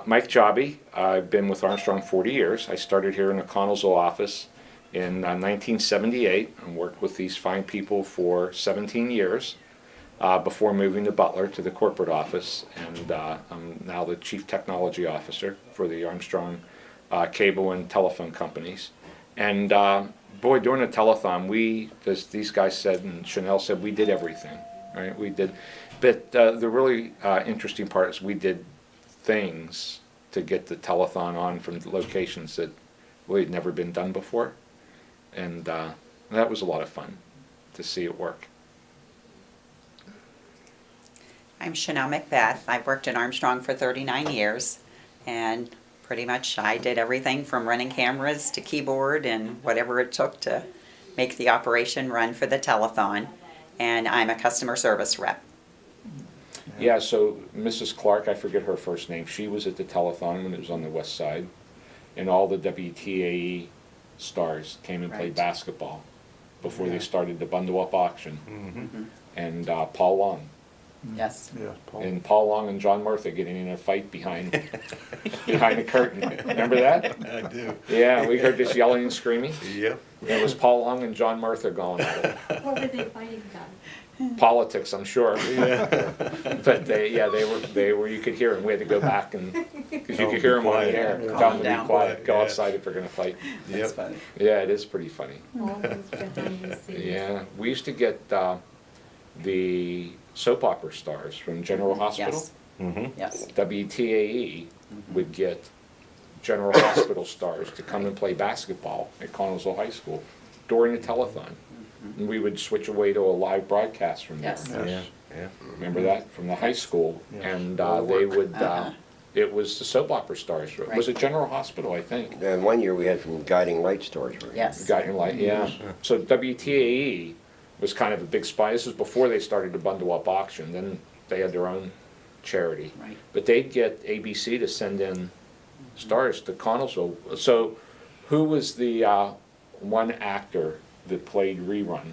Mike Jobby. I've been with Armstrong 40 years. I started here in the Connellsville office in 1978 and worked with these fine people for 17 years before moving to Butler to the corporate office. And I'm now the Chief Technology Officer for the Armstrong cable and telephone companies. And boy, during the telethon, as these guys said and Chanel said, we did everything. Right, we did, but the really interesting part is we did things to get the telethon on from locations that we had never been done before, and that was a lot of fun to see it work. I'm Chanel McBeth. I've worked at Armstrong for 39 years, and pretty much I did everything from running cameras to keyboard and whatever it took to make the operation run for the telethon. And I'm a customer service rep. Yeah, so Mrs. Clark, I forget her first name, she was at the telethon when it was on the west side, and all the WTAE stars came and played basketball before they started the bundle up auction. and Paul Long. Yes. Yeah, Paul. And Paul Long and John Murtha getting in a fight behind the curtain. Remember that? I do. Yeah, we heard this yelling and screaming. Yep. It was Paul Long and John Murtha going at it. What were they fighting about? Politics, I'm sure. Yeah. But they were. You could hear them. We had to go back and because you could hear them on the air. Yeah. Tell them to Calm be quiet. Go Yeah. outside if they're going to fight. That's Yep. funny. Yeah, it is pretty funny. All those behind the scenes. Yeah, we used to get the soap opera stars from General Hospital. Yes. Mm-hmm. Yes. WTAE would get General Hospital stars to come and play basketball at Connellsville High School during the telethon. And we would switch away to a live broadcast from there. Yes. Yeah. Yeah. Remember that? From the high school. Yeah. And All the they work. would, it was the soap opera stars. Was it General Hospital, I think? And one year we had some guiding light stars. Yes. Got your light, yeah. So WTAE was kind of a big spy. This was before they started to bundle up auction. Then they had their own charity. Right. But they'd get ABC to send in stars to Connellsville. So who was the one actor that played Rerun?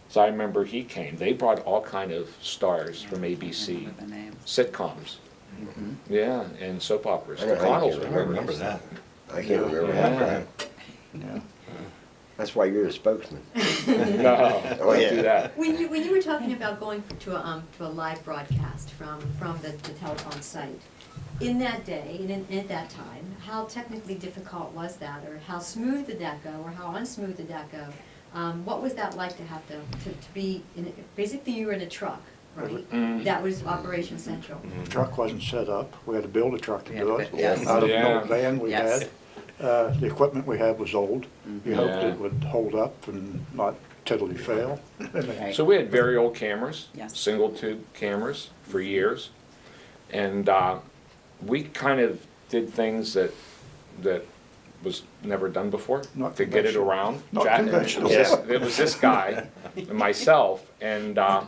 So I remember he came. They brought all kind of stars from ABC, Remember the names. sitcoms, yeah, and soap operas I to know, I can't I Connellsville. remember that. I can't remember Yeah. that. Yeah. That's why you're the spokesman. No, Oh, don't yeah. do that. When you were talking about going to a live broadcast from the telephone site, in that day and at that time, how technically difficult was that, or how smooth did that go, or how unsmooth did that go? What was that like to have to be in? Basically, you were in a truck, right? Mm. That was Operation Central. The truck wasn't set up. We had to build a truck to We had do to it. bu- yes. Out of an Yeah. old van we Yes. had. The equipment we had was old. You hoped Yeah. it would hold up and not totally fail. Right. So we had very old cameras, Yes. single tube cameras for years, and we kind of did things that was never done before Not to get it conventional. around. Not Jack- conventional. It was this guy and myself, and it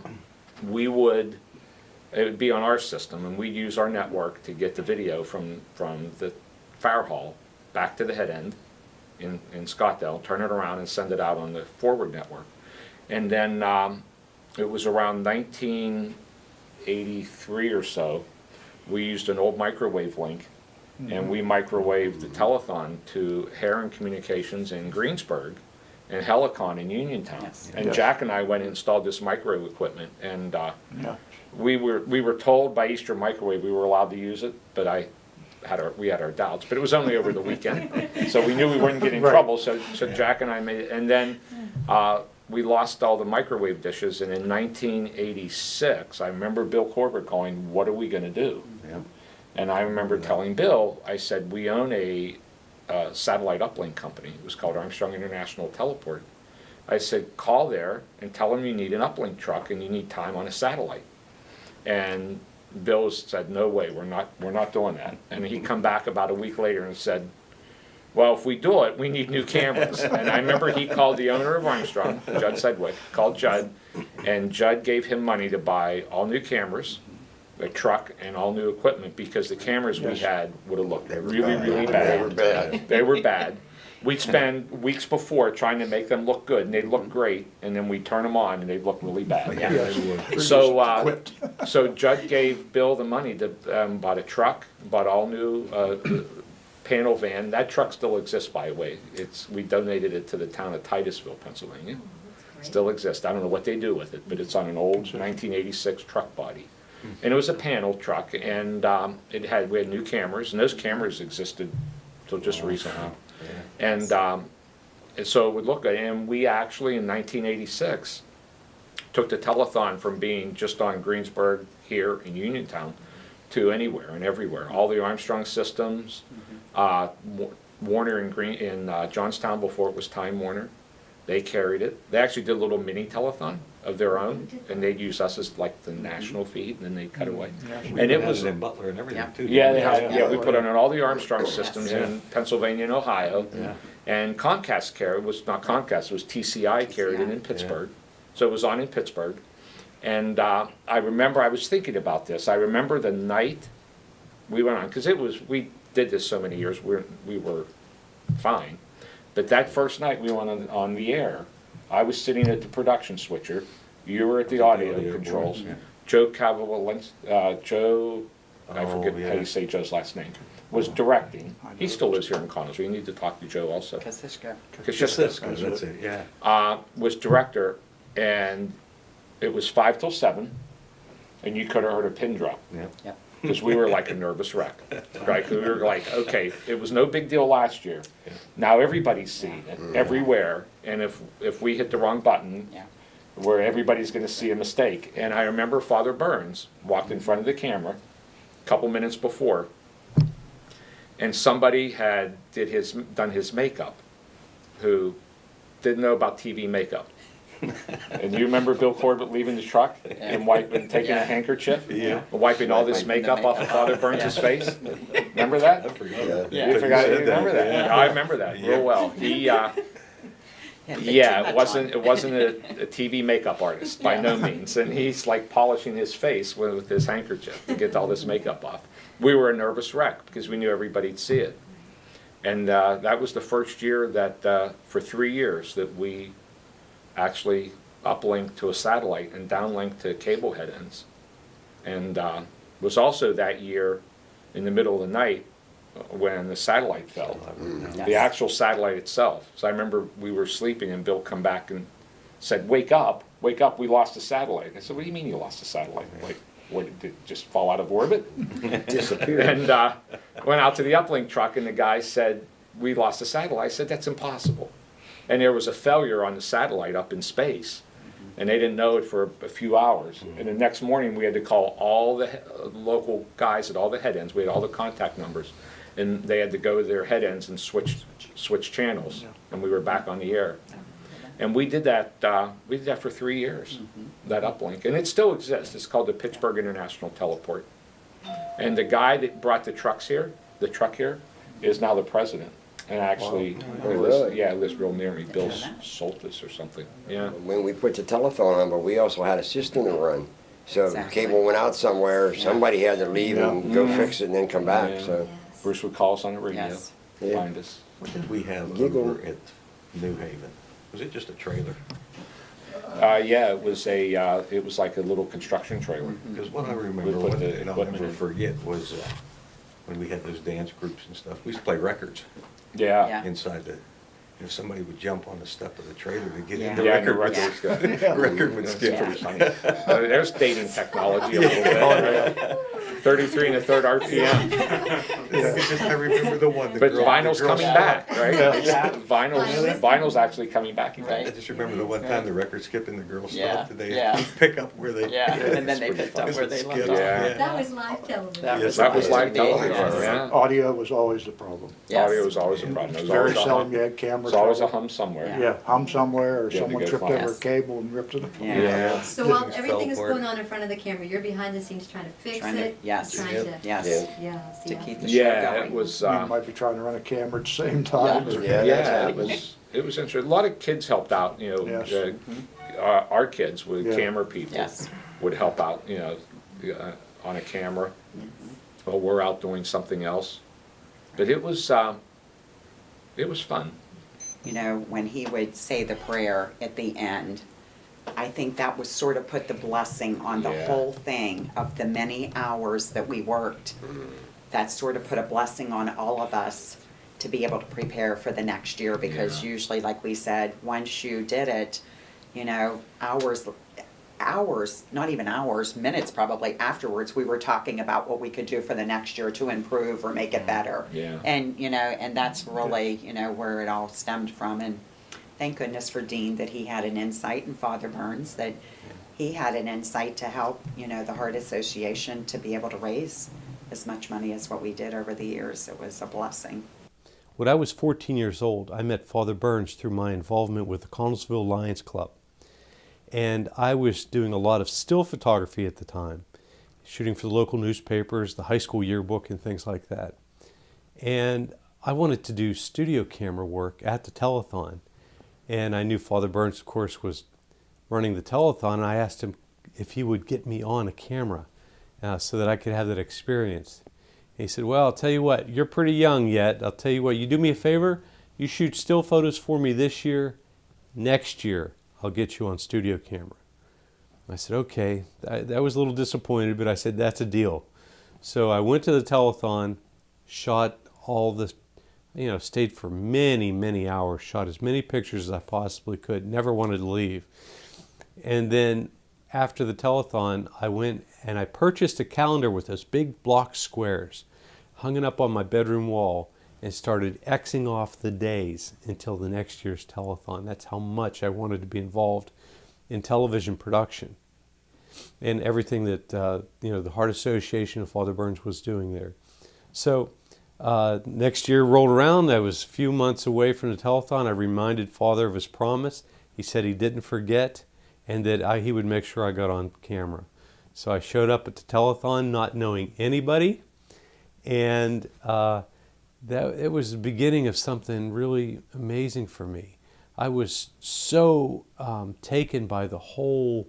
would be on our system, and we'd use our network to get the video from the fire hall back to the head end in Scottsdale, turn it around and send it out on the forward network. And then it was around 1983 or so, we used an old microwave link, and we microwaved the telethon to Heron Communications in Greensburg and Helicon in Uniontown. Yes. And Yes. Jack and I went and installed this microwave equipment, and Yeah. we were told by Eastern Microwave we were allowed to use it, but we had our doubts. But it was only over the weekend, so we knew we wouldn't get in Right. trouble. So Jack and I made it, and then we lost all the microwave dishes. And in 1986, I remember Bill Corbett calling, "What are we going to do?" Yep. And I remember telling Bill, I said, "We own a satellite uplink company. It was called Armstrong International Teleport." I said, "Call there and tell them you need an uplink truck and you need time on a satellite." And Bill said, "No way, we're not doing that." And he come back about a week later and said, "Well, if we do it, we need new cameras." And I remember he called the owner of Armstrong, Judd Sedgwick, called Judd, and Judd gave him money to buy all new cameras, a truck, and all new equipment, because the cameras we had would have looked really, really bad. They were bad. They were bad. We'd spend weeks before trying to make them look good, and they'd look great, and then we'd turn them on, and they'd look really bad. Yes. So, Equipped. so Judd gave Bill the money to bought a truck, bought all new panel van. That truck still exists, by the way. We donated it to the town of Titusville, Pennsylvania. Still exists. I don't know what they do with it, but it's on an old 1986 truck body. And it was a panel truck, and we had new cameras, and those cameras existed till just recently. And so it would look good. And we actually, in 1986, took the telethon from being just on Greensburg here in Uniontown to anywhere and everywhere. All the Armstrong systems, Warner in Johnstown before it was Time Warner, they carried it. They actually did a little mini telethon of their own, and they'd use us as like the national feed, and then they'd cut away. And it was in Butler and everything too. yeah, we put on all the Armstrong systems in Pennsylvania and Ohio. Yeah. And Comcast carried, was not Comcast, it was TCI carried it in Pittsburgh. So it was on in Pittsburgh. And I remember, I was thinking about this. I remember the night we went on, because we did this so many years, we were fine. But that first night we went on the air, I was sitting at the production switcher, You were at the audio controls. Yeah. Joe Joe, I Oh, forget how yeah. you say Joe's last name, was directing. He still lives here in Connellsville. You need to talk to Joe also. Kosciuszko. Kosciuszko. That's it, yeah. Was director, and it was 5 till 7, and you could have heard a pin drop. Yeah. Yep. Because we were like a nervous wreck, right? We were like, okay, it was no big deal last year. Now everybody's seeing it everywhere, and if we hit the wrong button, Yeah. where everybody's going to see a mistake. And I remember Father Burns walked in front of the camera a couple minutes before, and somebody had done his makeup, who didn't know about TV makeup. And you remember Bill Corbett leaving the truck and taking a handkerchief, and wiping all this makeup off of Father Burns' face? Remember that? I forgot. You forgot? You remember that? Yeah. I remember that real well. He, it wasn't a TV makeup artist by no means, and he's like polishing his face with his handkerchief to get all this makeup off. We were a nervous wreck because we knew everybody'd see it, and that was the first year that for 3 years that we actually uplinked to a satellite and downlinked to cable head ends. And was also that year in the middle of the night when the satellite fell. Yes. The actual satellite itself. So I remember we were sleeping and Bill come back and said, wake up, we lost a satellite. I said, what do you mean you lost a satellite? Like, what, did it just fall out of orbit? Disappeared. And went out to the uplink truck and the guy said, we lost a satellite. I said, that's impossible. And there was a failure on the satellite up in space, and they didn't know it for a few hours. And the next morning, we had to call all the local guys at all the head ends. We had all the contact numbers, and they had to go to their head ends and switch channels, and we were back on the air. And we did that. We did that for 3 years. That uplink, and it still exists. It's called the Pittsburgh International Teleport. And the guy that brought the truck here, is now the president. And actually, lives real near me, Bill Soltis or something, yeah. When we put the telephone on, but we also had a system to run. So if the cable went out somewhere, somebody had to leave and go fix it and then come back, Yeah. so. Bruce would call us on the radio, Yes. find us. What did we have Giggle. over at New Haven? Was it just a trailer? Yeah, it was like a little construction trailer. Because what I remember, We put the and I'll equipment never in. forget, was when we had those dance groups and stuff, we used to play records Yeah. Yeah. inside the, if somebody would jump on the step of the trailer to get in Yeah. the Yeah, record, the record the record would skip. Pretty funny. There's dating technology a little bit, right? 33 and a third RPM. I remember the one. But vinyl's coming back, right? Yeah. Vinyl's actually coming back again. I just remember the one time the record skipped and the girls Yeah, stopped and they yeah. pick up where they. Yeah, and then they It's picked up pretty where funny. they left Skip. off. Yeah. That was live television. That was live television, Yes. yeah. Audio was always the problem. Yes. Audio was always a problem. It was Very always a seldom hum. you had camera It's always a trouble. hum somewhere. Yeah, hum somewhere, or You had to someone go tripped find over a it. cable and ripped it apart. Yeah. So while Things everything is fell going apart. on in front of the camera, you're behind the scenes trying to fix Trying to- it. yes. Trying Yep. to, Yes, yes, to yeah. keep the show Yeah, going. it was, You might be trying to run a camera at the same time. Yeah. or- Yeah, yeah, that's it was interesting. A lot of kids helped out, you know, Yes. our kids with Yeah. camera people Yes. would help out, you know, on a camera, or we're out doing something else. But it was fun. You know, when he would say the prayer at the end, I think that was sort of put the blessing on the Yeah. whole thing of the many hours that we worked. That sort of put a blessing on all of us to be able to prepare for the next year, because usually, like we said, once you did it, you know, hours, not even hours, minutes probably afterwards, we were talking about what we could do for the next year to improve or make it better. Yeah. And, you know, and that's really, you know, where it all stemmed from. And thank goodness for Dean that he had an insight, and Father Burns that he had an insight to help, you know, the Heart Association to be able to raise as much money as what we did over the years. It was a blessing. When I was 14 years old, I met Father Burns through my involvement with the Connellsville Lions Club. And I was doing a lot of still photography at the time, shooting for the local newspapers, the high school yearbook, and things like that. And I wanted to do studio camera work at the telethon. And I knew Father Burns, of course, was running the telethon, and I asked him if he would get me on a camera so that I could have that experience. And he said, well, I'll tell you what, you're pretty young yet. I'll tell you what, you do me a favor, you shoot still photos for me this year. Next year, I'll get you on studio camera. I said, okay. I was a little disappointed, but I said, that's a deal. So I went to the telethon, shot all the, stayed for many, many hours, shot as many pictures as I possibly could, never wanted to leave. And then after the telethon, I went and I purchased a calendar with those big block squares, hung it up on my bedroom wall, and started Xing off the days until the next year's telethon. That's how much I wanted to be involved in television production and everything that the Heart Association of Father Burns was doing there. So next year rolled around. I was a few months away from the telethon. I reminded Father of his promise. He said he didn't forget, and that he would make sure I got on camera. So I showed up at the telethon not knowing anybody, and it was the beginning of something really amazing for me. I was so taken by the whole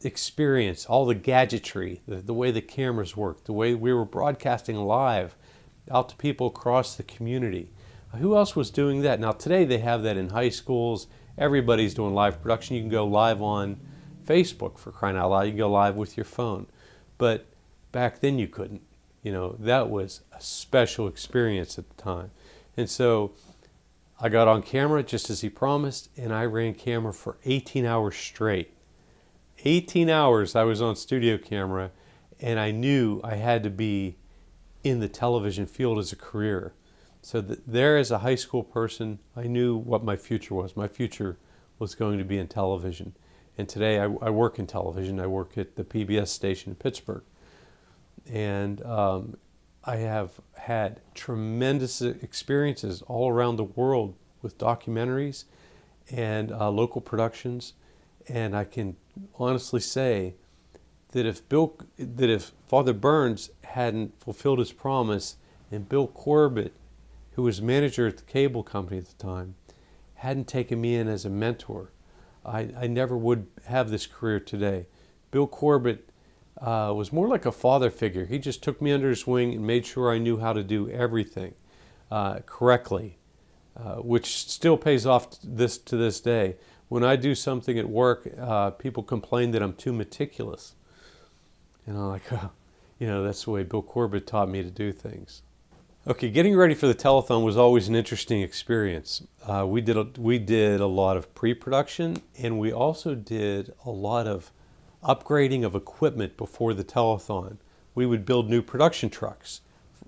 experience, all the gadgetry, the way the cameras worked, the way we were broadcasting live out to people across the community. Who else was doing that? Now today they have that in high schools. Everybody's doing live production. You can go live on Facebook, for crying out loud. You can go live with your phone. But back then you couldn't. That was a special experience at the time. And so I got on camera just as he promised, and I ran camera for 18 hours straight. 18 hours I was on studio camera, and I knew I had to be in the television field as a career. So there as a high school person, I knew what my future was. My future was going to be in television. And today I work in television. I work at the PBS station in Pittsburgh. And I have had tremendous experiences all around the world with documentaries and local productions. And I can honestly say that if Father Burns hadn't fulfilled his promise, and Bill Corbett, who was manager at the cable company at the time, hadn't taken me in as a mentor, I never would have this career today. Bill Corbett was more like a father figure. He just took me under his wing and made sure I knew how to do everything correctly, which still pays off to this day. When I do something at work, people complain that I'm too meticulous. And I'm like, that's the way Bill Corbett taught me to do things. Okay, getting ready for the telethon was always an interesting experience. We did a lot of pre-production, and we also did a lot of upgrading of equipment before the telethon. We would build new production trucks.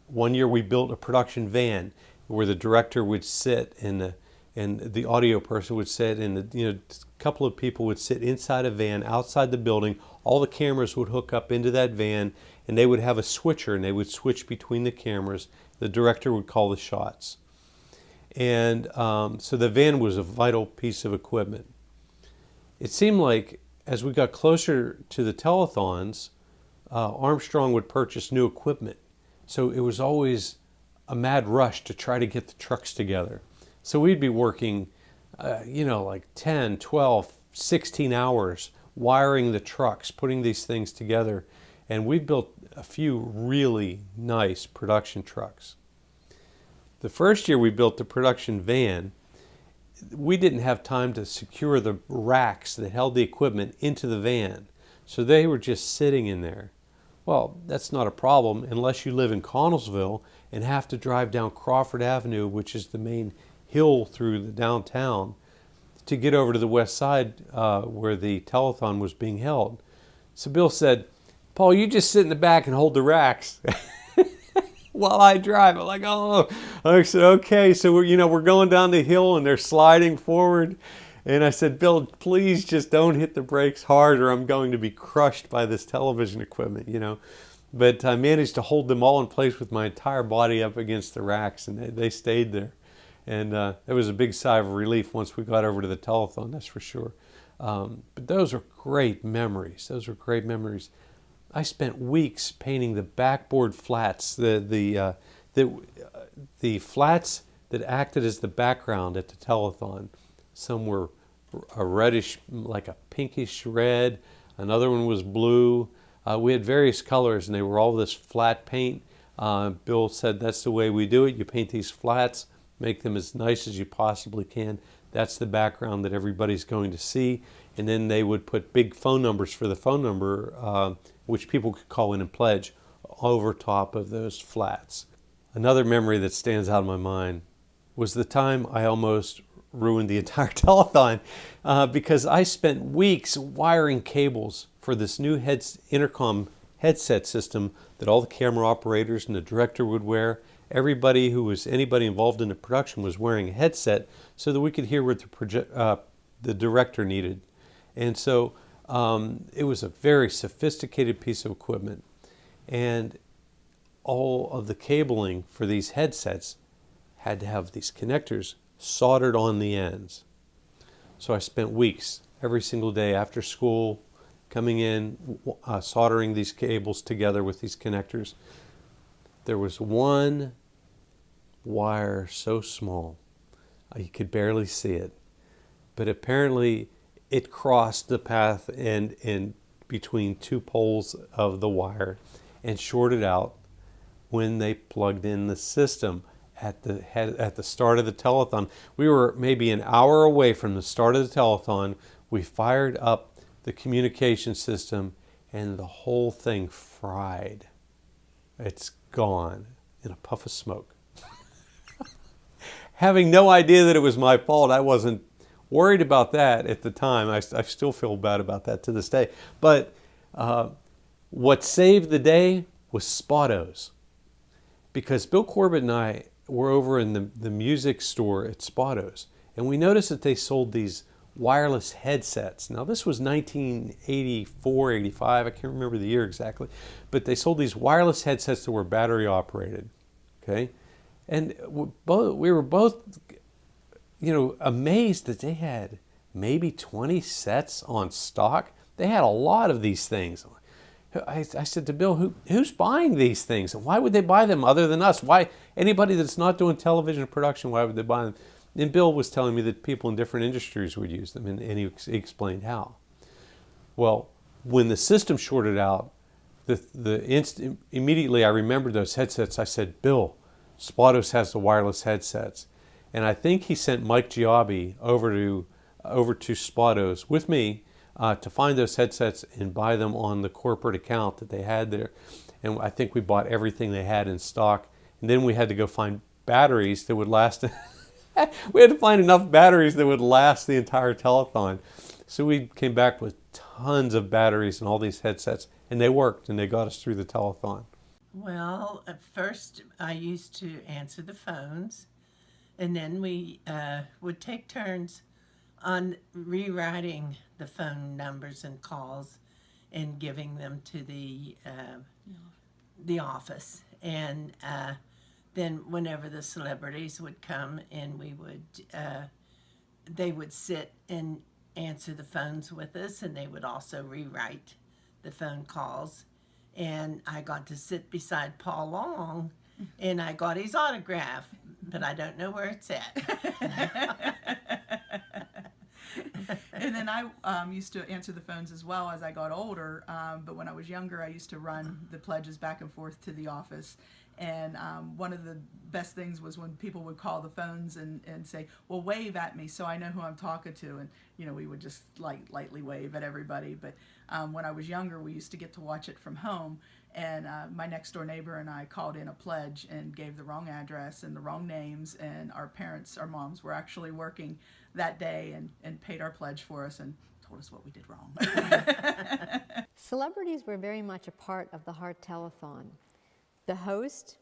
One year we built a production van where the director would sit and the audio person would sit, and a couple of people would sit inside a van outside the building. All the cameras would hook up into that van, and they would have a switcher, and they would switch between the cameras. The director would call the shots. And so the van was a vital piece of equipment. It seemed like as we got closer to the telethons, Armstrong would purchase new equipment. So it was always a mad rush to try to get the trucks together. So we'd be working, like 10, 12, 16 hours wiring the trucks, putting these things together. And we built a few really nice production trucks. The first year we built the production van, we didn't have time to secure the racks that held the equipment into the van. So they were just sitting in there. Well, that's not a problem unless you live in Connellsville and have to drive down Crawford Avenue, which is the main hill through the downtown, to get over to the west side where the telethon was being held. So Bill said, "Paul, you just sit in the back and hold the racks while I drive." I'm like, oh. I said, okay. So we're going down the hill and they're sliding forward. And I said, Bill, please just don't hit the brakes hard or I'm going to be crushed by this television equipment, But I managed to hold them all in place with my entire body up against the racks, and they stayed there. And it was a big sigh of relief once we got over to the telethon, that's for sure. But those were great memories. I spent weeks painting the backboard flats, the flats that acted as the background at the telethon. Some were a reddish, like a pinkish red. Another one was blue. We had various colors, and they were all this flat paint. Bill said, that's the way we do it. You paint these flats, make them as nice as you possibly can. That's the background that everybody's going to see. And then they would put big phone numbers for the phone number, which people could call in and pledge, over top of those flats. Another memory that stands out in my mind was the time I almost ruined the entire telethon because I spent weeks wiring cables for this new intercom headset system that all the camera operators and the director would wear. Anybody involved in the production was wearing a headset so that we could hear what the director needed. And so it was a very sophisticated piece of equipment. And all of the cabling for these headsets had to have these connectors soldered on the ends. So I spent weeks, every single day after school, coming in, soldering these cables together with these connectors. There was one wire so small, you could barely see it. But apparently it crossed the path in between two poles of the wire and shorted out when they plugged in the system at the start of the telethon. We were maybe an hour away from the start of the telethon. We fired up the communication system and the whole thing fried. It's gone in a puff of smoke. Having no idea that it was my fault, I wasn't worried about that at the time. I still feel bad about that to this day. But what saved the day was Spottos. Because Bill Corbett and I were over in the music store at Spottos, and we noticed that they sold these wireless headsets. Now this was 1984, 85, I can't remember the year exactly, but they sold these wireless headsets that were battery operated, okay? And we were both, amazed that they had maybe 20 sets on stock. They had a lot of these things. I said to Bill, who's buying these things? And why would they buy them other than us? Why anybody that's not doing television production, why would they buy them? And Bill was telling me that people in different industries would use them, and he explained how. Well, when the system shorted out, immediately I remembered those headsets. I said, Bill, Spottos has the wireless headsets. And I think he sent Mike Giobbi over to Spottos with me to find those headsets and buy them on the corporate account that they had there. And I think we bought everything they had in stock. And then we had to go find batteries that would last. We had to find enough batteries that would last the entire telethon. So we came back with tons of batteries and all these headsets, and they worked, and they got us through the telethon. Well, at first I used to answer the phones, and then we would take turns on rewriting the phone numbers and calls and giving them to the office. And then whenever the celebrities would come and they would sit and answer the phones with us, and they would also rewrite the phone calls. And I got to sit beside Paul Long, and I got his autograph, but I don't know where it's at. And then I used to answer the phones as well as I got older, but when I was younger, I used to run the pledges back and forth to the office. And one of the best things was when people would call the phones and say, well, wave at me so I know who I'm talking to. And, we would just lightly wave at everybody. But when I was younger, we used to get to watch it from home. And my next door neighbor and I called in a pledge and gave the wrong address and the wrong names. And our moms were actually working that day and paid our pledge for us and told us what we did wrong. Celebrities were very much a part of the Heart Telethon. The host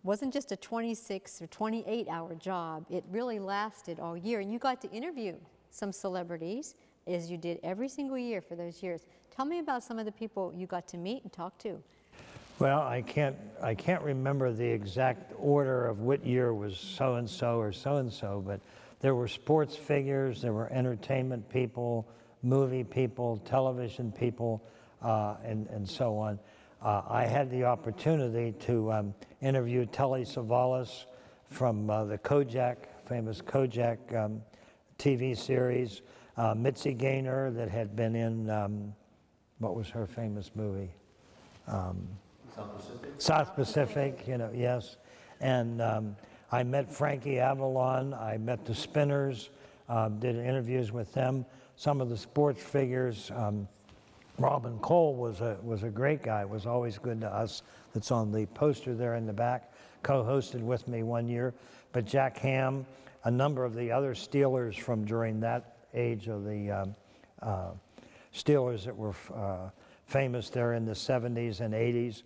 wasn't just a 26 or 28-hour job. It really lasted all year. And you got to interview some celebrities, as you did every single year for those years. Tell me about some of the people you got to meet and talk to. Well, I can't remember the exact order of what year was so-and-so or so-and-so, but there were sports figures, there were entertainment people, movie people, television people, and so on. I had the opportunity to interview Telly Savalas from the famous Kojak TV series, Mitzi Gaynor that had been in, what was her famous movie? South Pacific, yes. And I met Frankie Avalon, I met the Spinners, did interviews with them. Some of the sports figures, Robin Cole was a great guy, was always good to us. That's on the poster there in the back, co-hosted with me one year. But Jack Ham, a number of the other Steelers from during that age of the Steelers that were famous there in the 70s and 80s.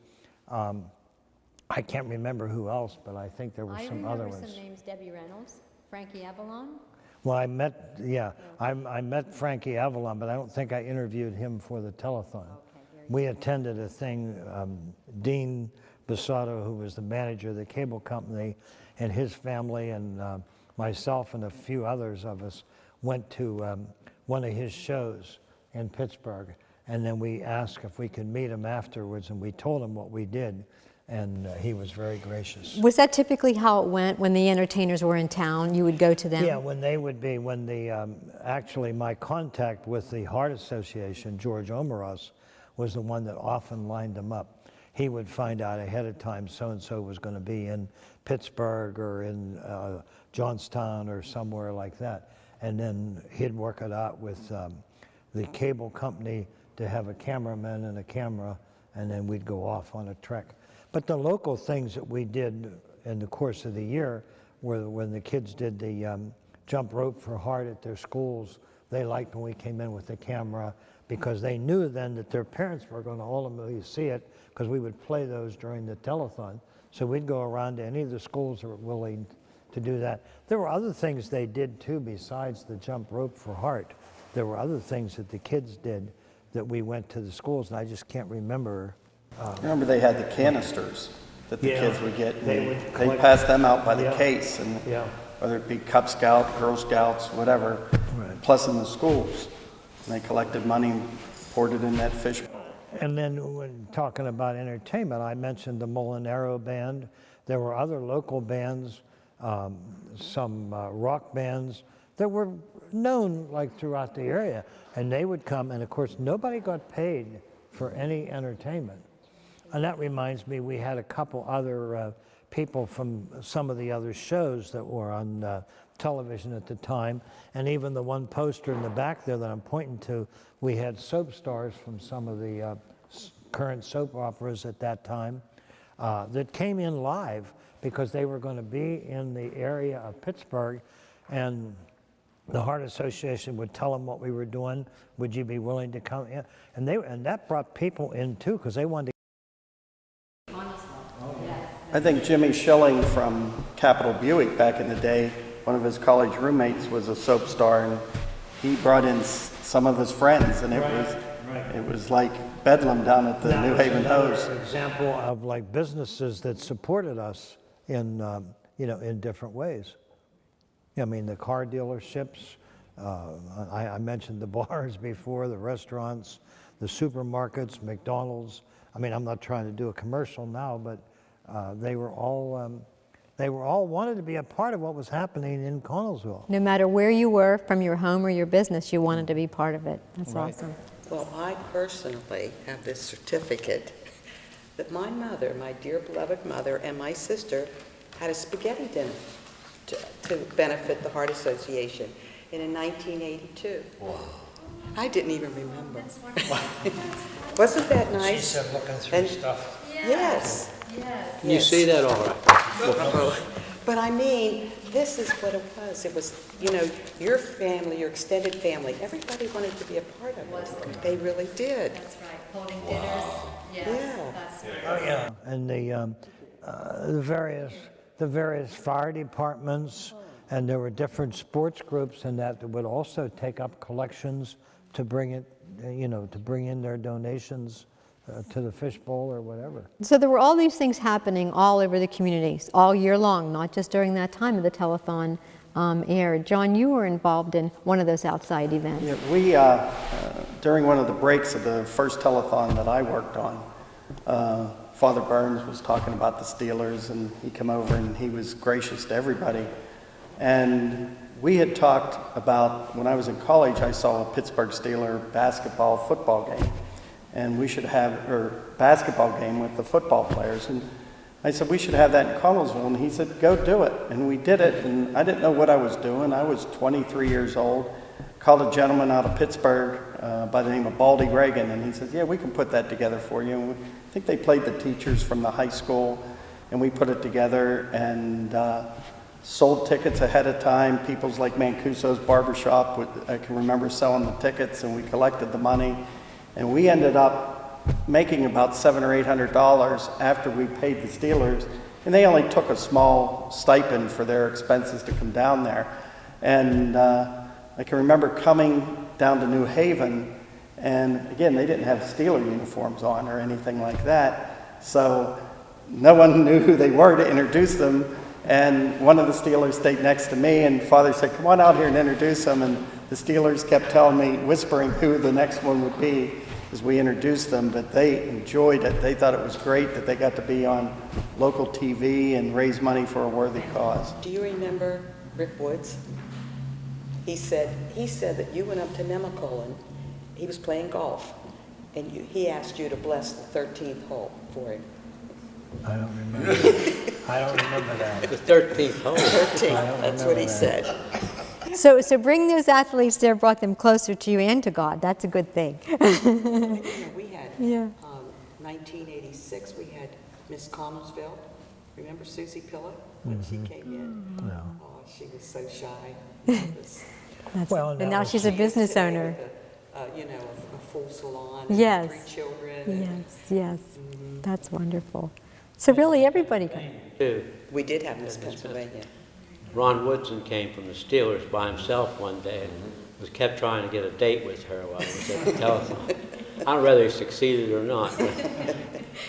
I can't remember who else, but I think there were some other ones. I remember some names, Debbie Reynolds, Frankie Avalon. Well, I met Frankie Avalon, but I don't think I interviewed him for the telethon. We attended a thing, Dean Basato, who was the manager of the cable company, and his family and myself and a few others of us went to one of his shows in Pittsburgh, and then we asked if we could meet him afterwards, and we told him what we did, and he was very gracious. Was that typically how it went when the entertainers were in town? You would go to them? Yeah, when they would be, when the, actually my contact with the Heart Association, George Omeros, was the one that often lined them up. He would find out ahead of time so-and-so was going to be in Pittsburgh or in Johnstown or somewhere like that. And then he'd work it out with the cable company to have a cameraman and a camera, and then we'd go off on a trek. But the local things that we did in the course of the year were when the kids did the jump rope for Heart at their schools. They liked when we came in with the camera because they knew then that their parents were going to ultimately see it because we would play those during the telethon. So we'd go around to any of the schools that were willing to do that. There were other things they did too besides the jump rope for Heart. There were other things that the kids did that we went to the schools, and I just can't remember. Remember they had the canisters that the kids would get. They passed them out by the case, and whether it be Cub Scout, Girl Scouts, whatever, plus in the schools. And they collected money and poured it in that fish bowl. And then when talking about entertainment, I mentioned the Molinaro Band. There were other local bands, some rock bands that were known like throughout the area. And they would come, and of course nobody got paid for any entertainment. And that reminds me, we had a couple other people from some of the other shows that were on television at the time, and even the one poster in the back there that I'm pointing to, we had soap stars from some of the current soap operas at that time that came in live because they were going to be in the area of Pittsburgh, and the Heart Association would tell them what we were doing. Would you be willing to come in? And that brought people in too because they wanted to. I think Jimmy Schilling from Capitol Buick back in the day, one of his college roommates was a soap star, and he brought in some of his friends, and it was like bedlam down at the New Haven Hose. An example of like businesses that supported us in in different ways. I mean, the car dealerships. I mentioned the bars before, the restaurants, the supermarkets, McDonald's. I mean, I'm not trying to do a commercial now, but they were all wanted to be a part of what was happening in Connellsville. No matter where you were, from your home or your business, you wanted to be part of it. That's awesome. Well, I personally have this certificate that my mother, my dear beloved mother, and my sister had a spaghetti dinner to benefit the Heart Association in 1982. Whoa. I didn't even remember. Wasn't that nice? She said looking through stuff. Yes. Yes. You see that all right. But I mean, this is what it was. It was, your family, your extended family, everybody wanted to be a part of it. They really did. That's right. Holding dinners. Yes. Yeah. That's Oh yeah. And the various fire departments, and there were different sports groups and that would also take up collections to bring it, to bring in their donations to the fishbowl or whatever. So there were all these things happening all over the communities, all year long, not just during that time of the telethon aired. John, you were involved in one of those outside events. Yeah, we, during one of the breaks of the first telethon that I worked on, Father Burns was talking about the Steelers, and he came over and he was gracious to everybody. And we had talked about, when I was in college, I saw a Pittsburgh Steeler basketball football game. And we should have, or basketball game with the football players. And I said, we should have that in Connellsville. And he said, go do it. And we did it. And I didn't know what I was doing. I was 23 years old. Called a gentleman out of Pittsburgh by the name of Baldy Reagan. And he said, yeah, we can put that together for you. And I think they played the teachers from the high school. And we put it together and sold tickets ahead of time. People's like Mancuso's Barbershop, I can remember selling the tickets, and we collected the money. And we ended up making about $700 or $800 after we paid the Steelers. And they only took a small stipend for their expenses to come down there. And I can remember coming down to New Haven, and again, they didn't have Steeler uniforms on or anything like that. So no one knew who they were to introduce them. And one of the Steelers stayed next to me, and Father said, come on out here and introduce them. And the Steelers kept telling me, whispering who the next one would be as we introduced them, but they enjoyed it. They thought it was great that they got to be on local TV and raise money for a worthy cause. Do you remember Rick Woods? He said that you went up to Nemacolin. He was playing golf, and he asked you to bless the 13th hole for him. I don't remember. I don't remember that. The 13th hole. 13th, that's what he said. So bring those athletes there brought them closer to you and to God. That's a good thing. We had, Yeah. 1986, we had Miss Connellsville. Remember Susie Pilla when she came in? No. Oh, she was so shy. And now she's a business owner. A full salon. Yes. And 3 children. Yes. That's wonderful. So really everybody got We did have Miss Pennsylvania. Ron Woodson came from the Steelers by himself one day and kept trying to get a date with her while he was at the telethon. I don't know whether he succeeded or not, but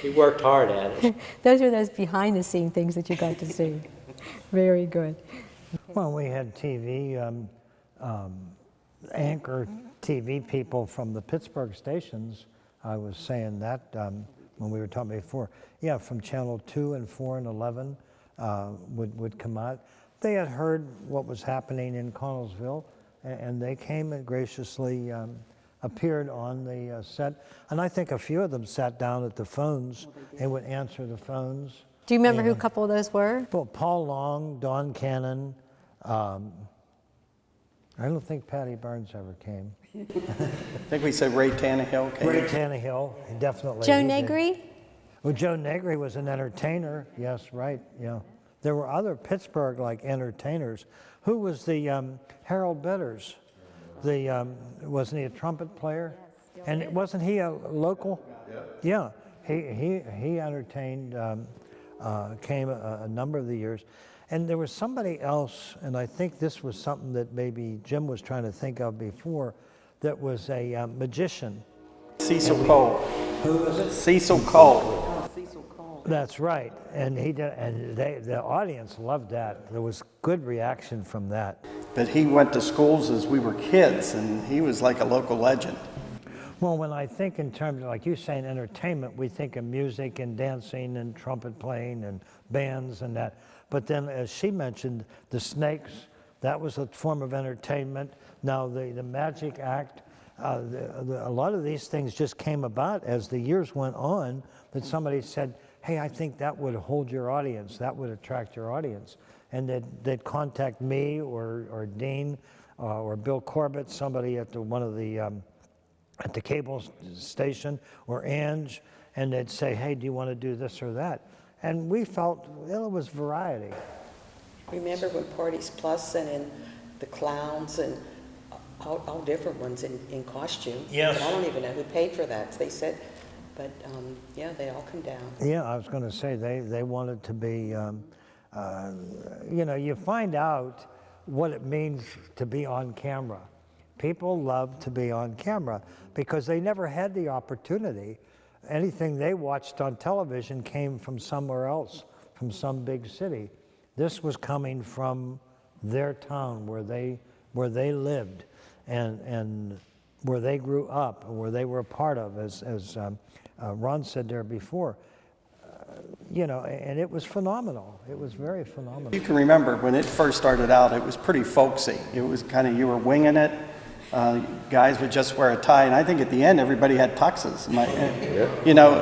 he worked hard at it. Those are those behind-the-scene things that you got to see. Very good. Well, we had TV, anchor TV people from the Pittsburgh stations. I was saying that when we were talking before. Yeah, from Channel 2 and 4 and 11 would come out. They had heard what was happening in Connellsville, and they came and graciously appeared on the set. And I think a few of them sat down at the phones and would answer the phones. Do you remember who a couple of those were? Well, Paul Long, Don Cannon. I don't think Patty Burns ever came. I think we said Ray Tannehill came. Ray Tannehill, definitely. Joe he did. Negri? Well, Joe Negri was an entertainer. Yes, right. Yeah. There were other Pittsburgh like entertainers. Who was the Harold Bidders? Wasn't he a trumpet player? Yes, and wasn't he a local? Yeah. He entertained. Came a number of the years. And there was somebody else, and I think this was something that maybe Jim was trying to think of before, that was a magician. Cecil Cole. Who was it? Cecil Cole. Oh, Cecil Cole. That's right. And he did, and the audience loved that. There was good reaction from that. But he went to schools as we were kids, and he was like a local legend. Well, when I think in terms of, like you saying, entertainment, we think of music and dancing and trumpet playing and bands and that. But then, as she mentioned, the Snakes, that was a form of entertainment. Now, the Magic Act, a lot of these things just came about as the years went on, that somebody said, hey, I think that would hold your audience, that would attract your audience. And they'd contact me or Dean or Bill Corbett, somebody at one of the at the cable station, or Ange, and they'd say, hey, do you want to do this or that? And we felt, well, it was variety. Remember when Parties Plus and in the clowns and all different ones in costume? Yes. But I don't even know who paid for that. They said, but yeah, they all come down. Yeah, I was going to say they wanted to be, you find out what it means to be on camera. People love to be on camera because they never had the opportunity. Anything they watched on television came from somewhere else, from some big city. This was coming from their town where they lived and where they grew up, and where they were a part of, as Ron said there before. And it was phenomenal. It was very phenomenal. You can remember when it first started out, it was pretty folksy. It was kind of, you were winging it, guys would just wear a tie, and I think at the end everybody had tuxes. You know,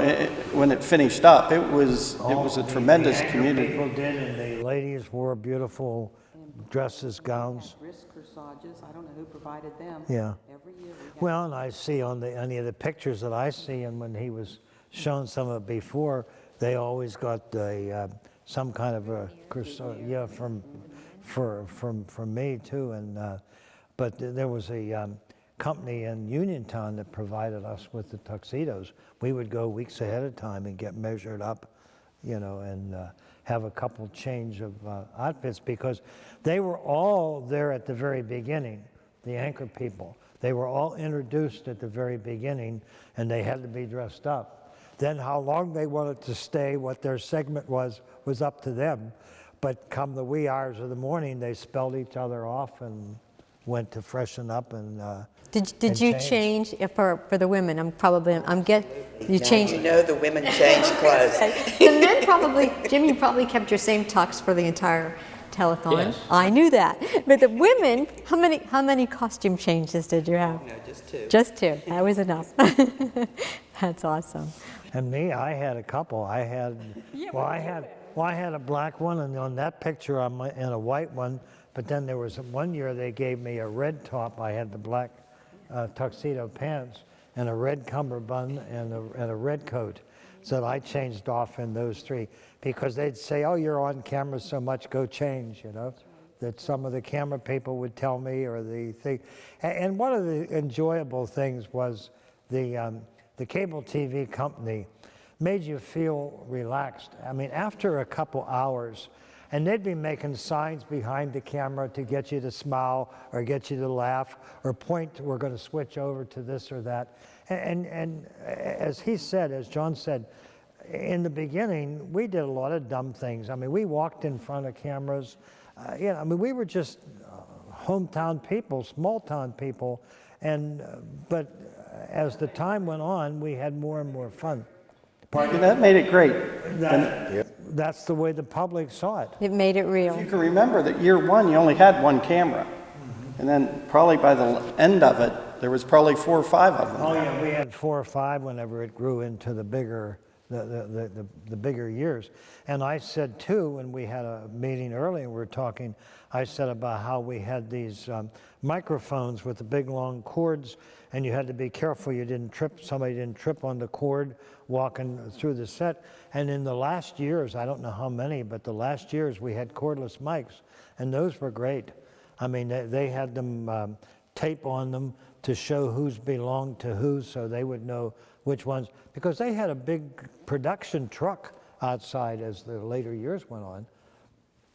when it finished up, it was a tremendous community. People did, and the ladies wore beautiful dresses, gowns. Wrist corsages, I don't know who provided them. Yeah. Every year we had. Well, and I see on any of the pictures that I see, and when he was shown some of it before, they always got some kind of a corsage, yeah, from me too. And but there was a company in Uniontown that provided us with the tuxedos. We would go weeks ahead of time and get measured up, you know, and have a couple change of outfits, because they were all there at the very beginning, the anchor people. They were all introduced at the very beginning, and they had to be dressed up. Then how long they wanted to stay, what their segment was up to them. But come the wee hours of the morning, they spelled each other off and went to freshen up and Did you change for the women? You changed. You know the women changed clothes. The men probably, Jim, you probably kept your same tux for the entire telethon. Yes. I knew that. But the women, how many costume changes did you have? No, just two. Just two. That was enough. That's awesome. And me, I had a couple. I had a black one, and on that picture I'm in a white one. But then there was one year they gave me a red top. I had the black tuxedo pants and a red cummerbund and a red coat. So I changed off in those three, because they'd say, "Oh, you're on camera so much, go change," you know. That some of the camera people would tell me, or the thing. And one of the enjoyable things was the cable TV company made you feel relaxed. I mean, after a couple hours, and they'd be making signs behind the camera to get you to smile or get you to laugh or point, we're going to switch over to this or that. And as he said, as John said, in the beginning, we did a lot of dumb things. I mean, we walked in front of cameras. You know, I mean, we were just hometown people, small town people. But as the time went on, we had more and more fun. That made it great. That's the way the public saw it. It made it real. You can remember that year one, you only had one camera. And then probably by the end of it, there was probably 4 or 5 of them. Oh yeah, we had 4 or 5 whenever it grew into the bigger years. And I said too, when we had a meeting earlier, and we were talking, I said about how we had these microphones with the big long cords, and you had to be careful somebody didn't trip on the cord walking through the set. And in the last years, I don't know how many, but the last years we had cordless mics, and those were great. I mean, they had them tape on them to show who's belonged to who, so they would know which ones, because they had a big production truck outside as the later years went on,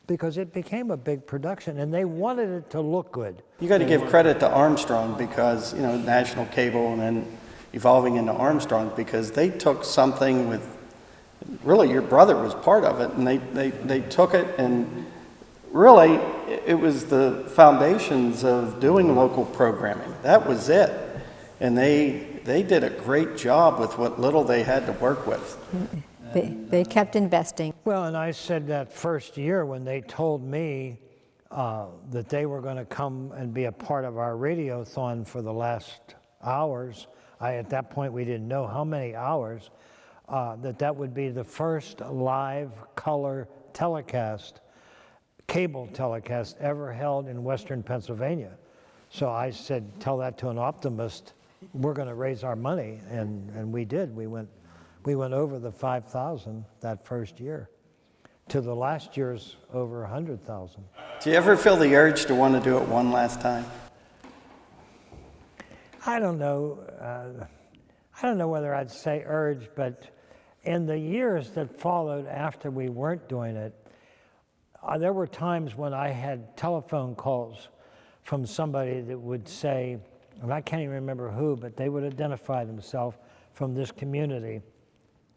because it became a big production, and they wanted it to look good. You got to give credit to Armstrong, because, you know, national cable and then evolving into Armstrong, because they took something with, really your brother was part of it, and they took it, and really it was the foundations of doing local programming. That was it. And they did a great job with what little they had to work with. They kept investing. Well, and I said that first year when they told me that they were going to come and be a part of our radiothon for the last hours, at that point we didn't know how many hours, that would be the first live color telecast, cable telecast ever held in Western Pennsylvania. So I said, tell that to an optimist, we're going to raise our money, and we did. We went over the 5,000 that first year. To the last year's over 100,000. Do you ever feel the urge to want to do it one last time? I don't know. I don't know whether I'd say urge, but in the years that followed after we weren't doing it, there were times when I had telephone calls from somebody that would say, and I can't even remember who, but they would identify themselves from this community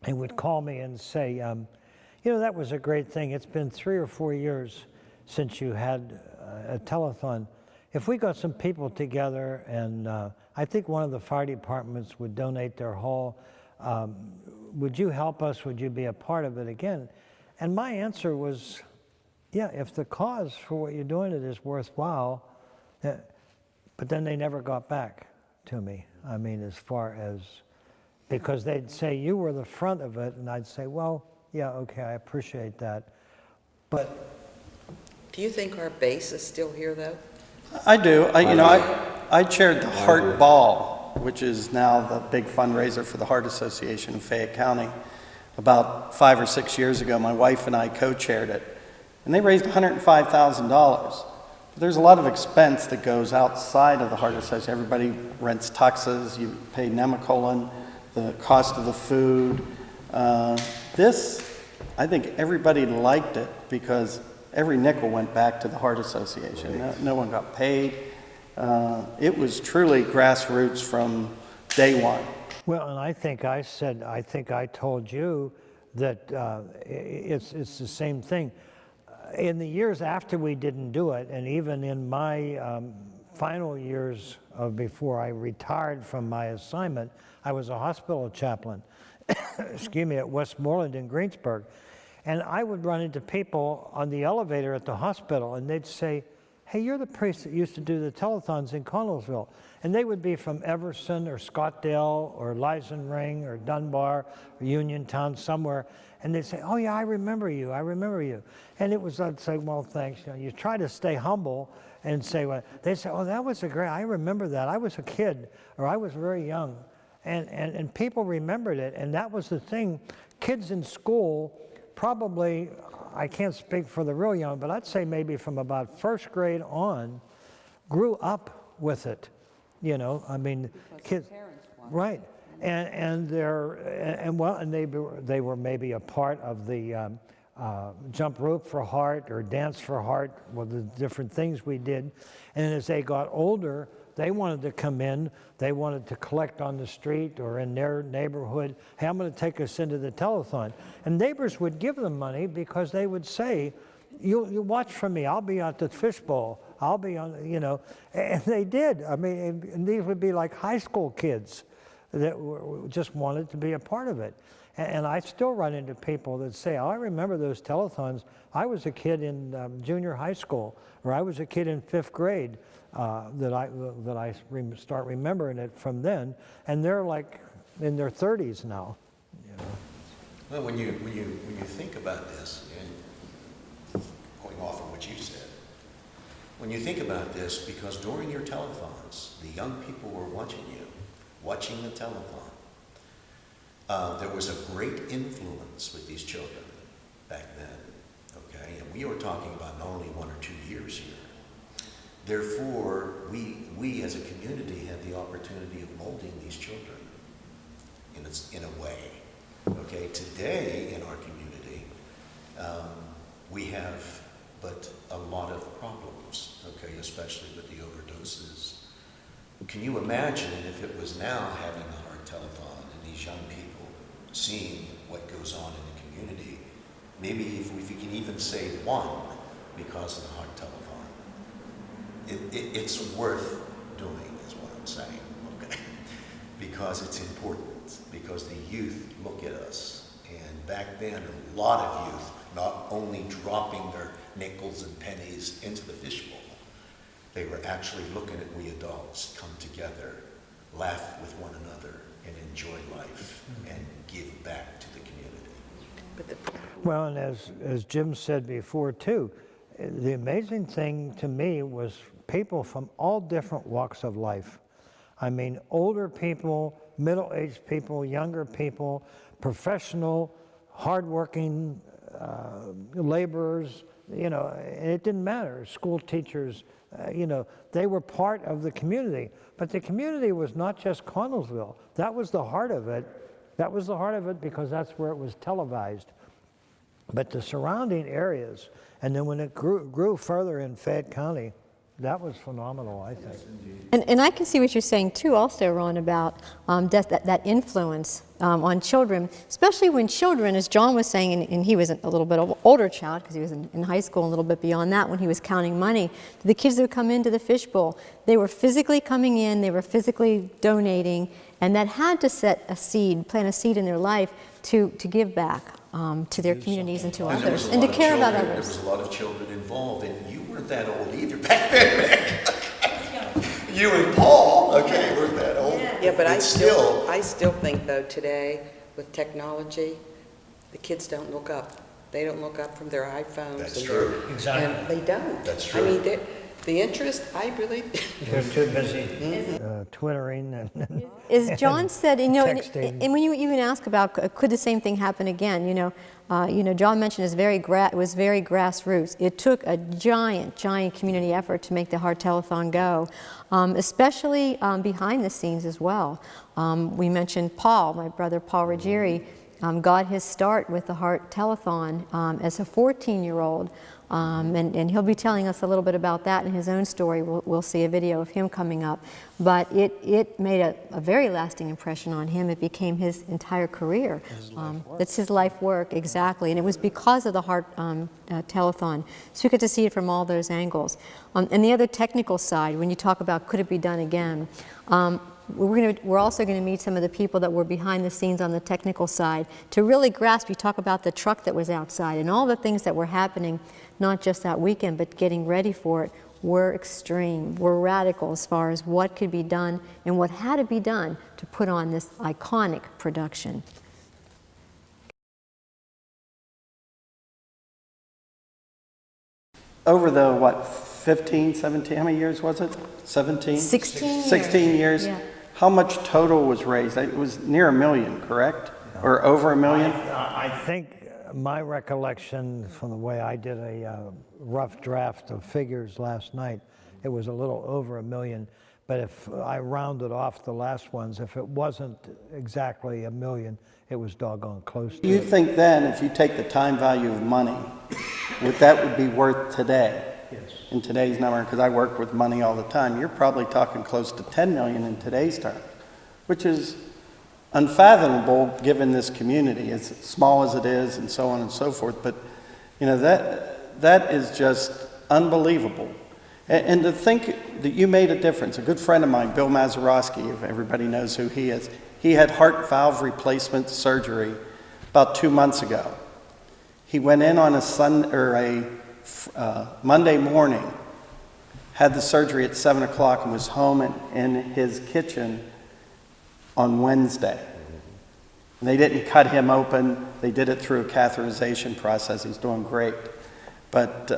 and would call me and say, you know, that was a great thing. It's been 3 or 4 years since you had a telethon. If we got some people together, and I think one of the fire departments would donate their hall, would you help us? Would you be a part of it again? And my answer was, yeah, if the cause for what you're doing it is worthwhile, But then they never got back to me. I mean, as far as, because they'd say, you were the front of it, and I'd say, well, yeah, okay, I appreciate that. But Do you think our base is still here, though? I do. I chaired the Heart Ball, which is now the big fundraiser for the Heart Association in Fayette County. About 5 or 6 years ago, my wife and I co-chaired it, and they raised $105,000. There's a lot of expense that goes outside of the Heart Association. Everybody rents tuxes, you pay Nemacolin, the cost of the food. This, I think everybody liked it because every nickel went back to the Heart Association. No one got paid. It was truly grassroots from day one. Well, and I think I told you that it's the same thing. In the years after we didn't do it, and even in my final years of before I retired from my assignment, I was a hospital chaplain, excuse me, at Westmoreland in Greensburg. And I would run into people on the elevator at the hospital, and they'd say, hey, you're the priest that used to do the telethons in Connellsville. And they would be from Everson or Scottdale or Leisenring or Dunbar or Uniontown somewhere. And they'd say, oh yeah, I remember you. And it was, I'd say, well, thanks. You try to stay humble and say, well, they'd say, oh, that was I remember that. I was a kid, or I was very young. And people remembered it, and that was the thing. Kids in school, probably, I can't speak for the real young, but I'd say maybe from about first grade on, grew up with it. You know, I mean, kids, right? And they were maybe a part of the jump rope for heart or dance for heart, well, the different things we did. And as they got older, they wanted to come in. They wanted to collect on the street or in their neighborhood. Hey, I'm going to take us into the telethon. And neighbors would give them money because they would say, you watch for me. I'll be at the fishbowl. I'll be on, you know. And they did. I mean, and these would be like high school kids that just wanted to be a part of it. And I still run into people that say, oh, I remember those telethons. I was a kid in junior high school, or I was a kid in 5th grade. That I start remembering it from then, and they're like in their 30s now. You know? Well, when you think about this, and going off of what you said, when you think about this, because during your telethons, the young people were watching you, watching the telethon. There was a great influence with these children back then. Okay, and we were talking about not only 1 or 2 years here. Therefore, we as a community had the opportunity of molding these children in a way. Okay, today in our community, we have but a lot of problems, okay, especially with the overdoses. Can you imagine if it was now having the Heart Telethon and these young people seeing what goes on in the community? Maybe if we can even save one because of the Heart Telethon. It's worth doing, is what I'm saying, okay? Because it's important, because the youth look at us. And back then, a lot of youth, not only dropping their nickels and pennies into the fishbowl, they were actually looking at we adults come together, laugh with one another, and enjoy life, and give back to the community. Well, and as Jim said before too, the amazing thing to me was people from all different walks of life. I mean, older people, middle-aged people, younger people, professional, hardworking laborers, you know, and it didn't matter, school teachers, you know, they were part of the community. But the community was not just Connellsville. That was the heart of it. That was the heart of it because that's where it was televised. But the surrounding areas, and then when it grew further in Fayette County, that was phenomenal, I think. And I can see what you're saying too also, Ron, about that influence on children, especially when children, as John was saying, and he was a little bit older child because he was in high school and a little bit beyond that when he was counting money, the kids that would come into the fishbowl, they were physically coming in, they were physically donating, and that had to plant a seed in their life to give back to their communities and to others, and to care about others. There was a lot of children involved, and you weren't that old either back then. You and Paul, okay, we're that old. Yeah, but I It's still think though today with technology, the kids don't look up. They don't look up from their iPhones. That's and true. their- Exactly. And they don't. That's I true. mean, the interest, I really. They're too busy twittering and As John said, and texting. and when you even ask about could the same thing happen again, John mentioned it was very grassroots. It took a giant community effort to make the Heart Telethon go, especially behind the scenes as well. We mentioned Paul, my brother Paul Ruggieri, got his start with the Heart Telethon as a 14-year-old. And he'll be telling us a little bit about that in his own story. We'll see a video of him coming up. But it made a very lasting impression on him. It became his entire career. It's his life work, exactly. And it was because of the Heart Telethon. So you get to see it from all those angles. And the other technical side, when you talk about could it be done again, we're also going to meet some of the people that were behind the scenes on the technical side to really grasp. You talk about the truck that was outside and all the things that were happening, not just that weekend, but getting ready for it, were extreme, were radical as far as what could be done and what had to be done to put on this iconic production. Over the, 15, 17, how many years was it? 17? 16 years. 16 years. Yeah. How much total was raised? It was near $1 million, correct? Or over $1 million? I think my recollection from the way I did a rough draft of figures last night, it was a little over $1 million. But if I rounded off the last ones, if it wasn't exactly $1 million, it was doggone close to Do you it. think then, if you take the time value of money, what that would be worth today? Yes. In today's number, because I work with money all the time, you're probably talking close to $10 million in today's terms, which is unfathomable given this community, as small as it is and so on and so forth. But, that is just unbelievable. And to think that you made a difference. A good friend of mine, Bill Mazurowski, if everybody knows who he is, he had heart valve replacement surgery about 2 months ago. He went in on a Monday morning, had the surgery at 7 o'clock, and was home in his kitchen on Wednesday. And they didn't cut him open. They did it through a catheterization process. He's doing great. But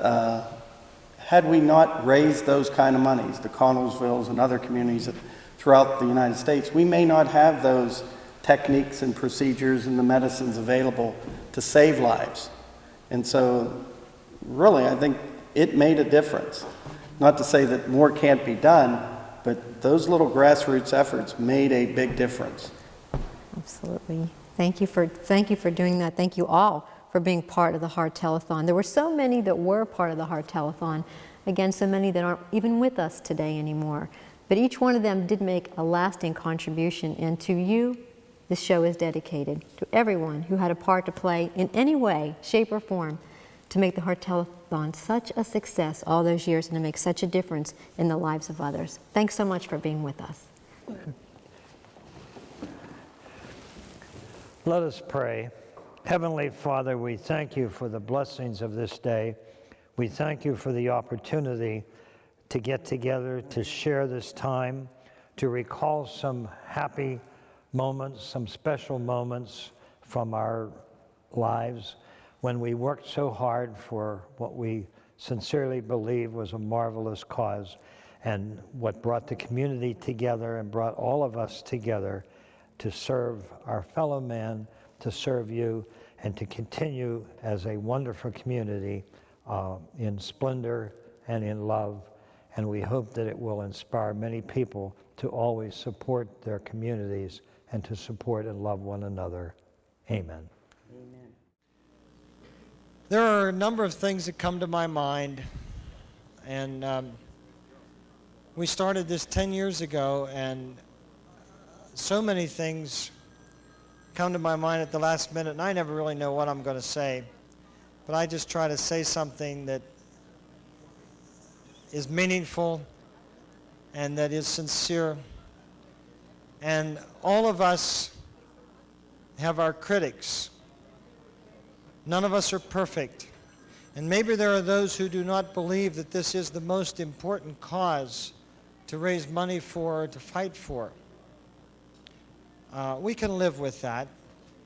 had we not raised those kind of monies, the Connellsvilles and other communities throughout the United States, we may not have those techniques and procedures and the medicines available to save lives. And so, really, I think it made a difference. Not to say that more can't be done, but those little grassroots efforts made a big difference. Absolutely. Thank you for doing that. Thank you all for being part of the Heart Telethon. There were so many that were part of the Heart Telethon. Again, so many that aren't even with us today anymore. But each one of them did make a lasting contribution. And to you, this show is dedicated. To everyone who had a part to play in any way, shape, or form to make the Heart Telethon such a success all those years and to make such a difference in the lives of others. Thanks so much for being with us. Let us pray. Heavenly Father, we thank you for the blessings of this day. We thank you for the opportunity to get together, to share this time, to recall some happy moments, some special moments from our lives when we worked so hard for what we sincerely believe was a marvelous cause, and what brought the community together and brought all of us together to serve our fellow man, to serve you, and to continue as a wonderful community in splendor and in love. And we hope that it will inspire many people to always support their communities and to support and love one another. Amen. Amen. There are a number of things that come to my mind, and we started this 10 years ago, and so many things come to my mind at the last minute, and I never really know what I'm going to say, but I just try to say something that is meaningful and that is sincere. And all of us have our critics. None of us are perfect. And maybe there are those who do not believe that this is the most important cause to raise money for, to fight for. We can live with that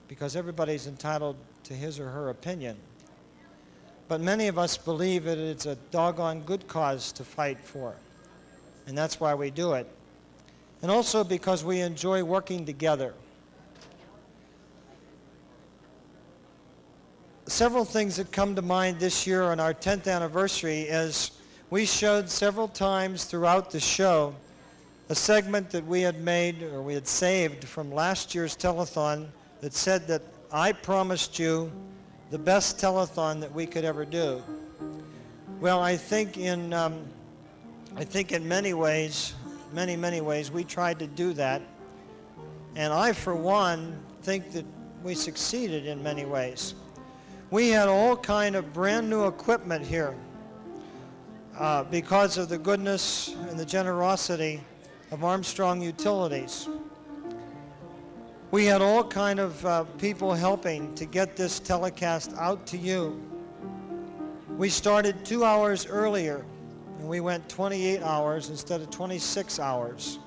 because everybody's entitled to his or her opinion. But many of us believe that it's a doggone good cause to fight for, and that's why we do it. And also because we enjoy working together. Several things that come to mind this year on our 10th anniversary is we showed several times throughout the show a segment that we had made or we had saved from last year's telethon that said that I promised you the best telethon that we could ever do. Well, I think in many ways, many ways, we tried to do that. And I, for one, think that we succeeded in many ways. We had all kind of brand new equipment here because of the goodness and the generosity of Armstrong Utilities. We had all kind of people helping to get this telecast out to you. We started 2 hours earlier, and we went 28 hours instead of 26 hours.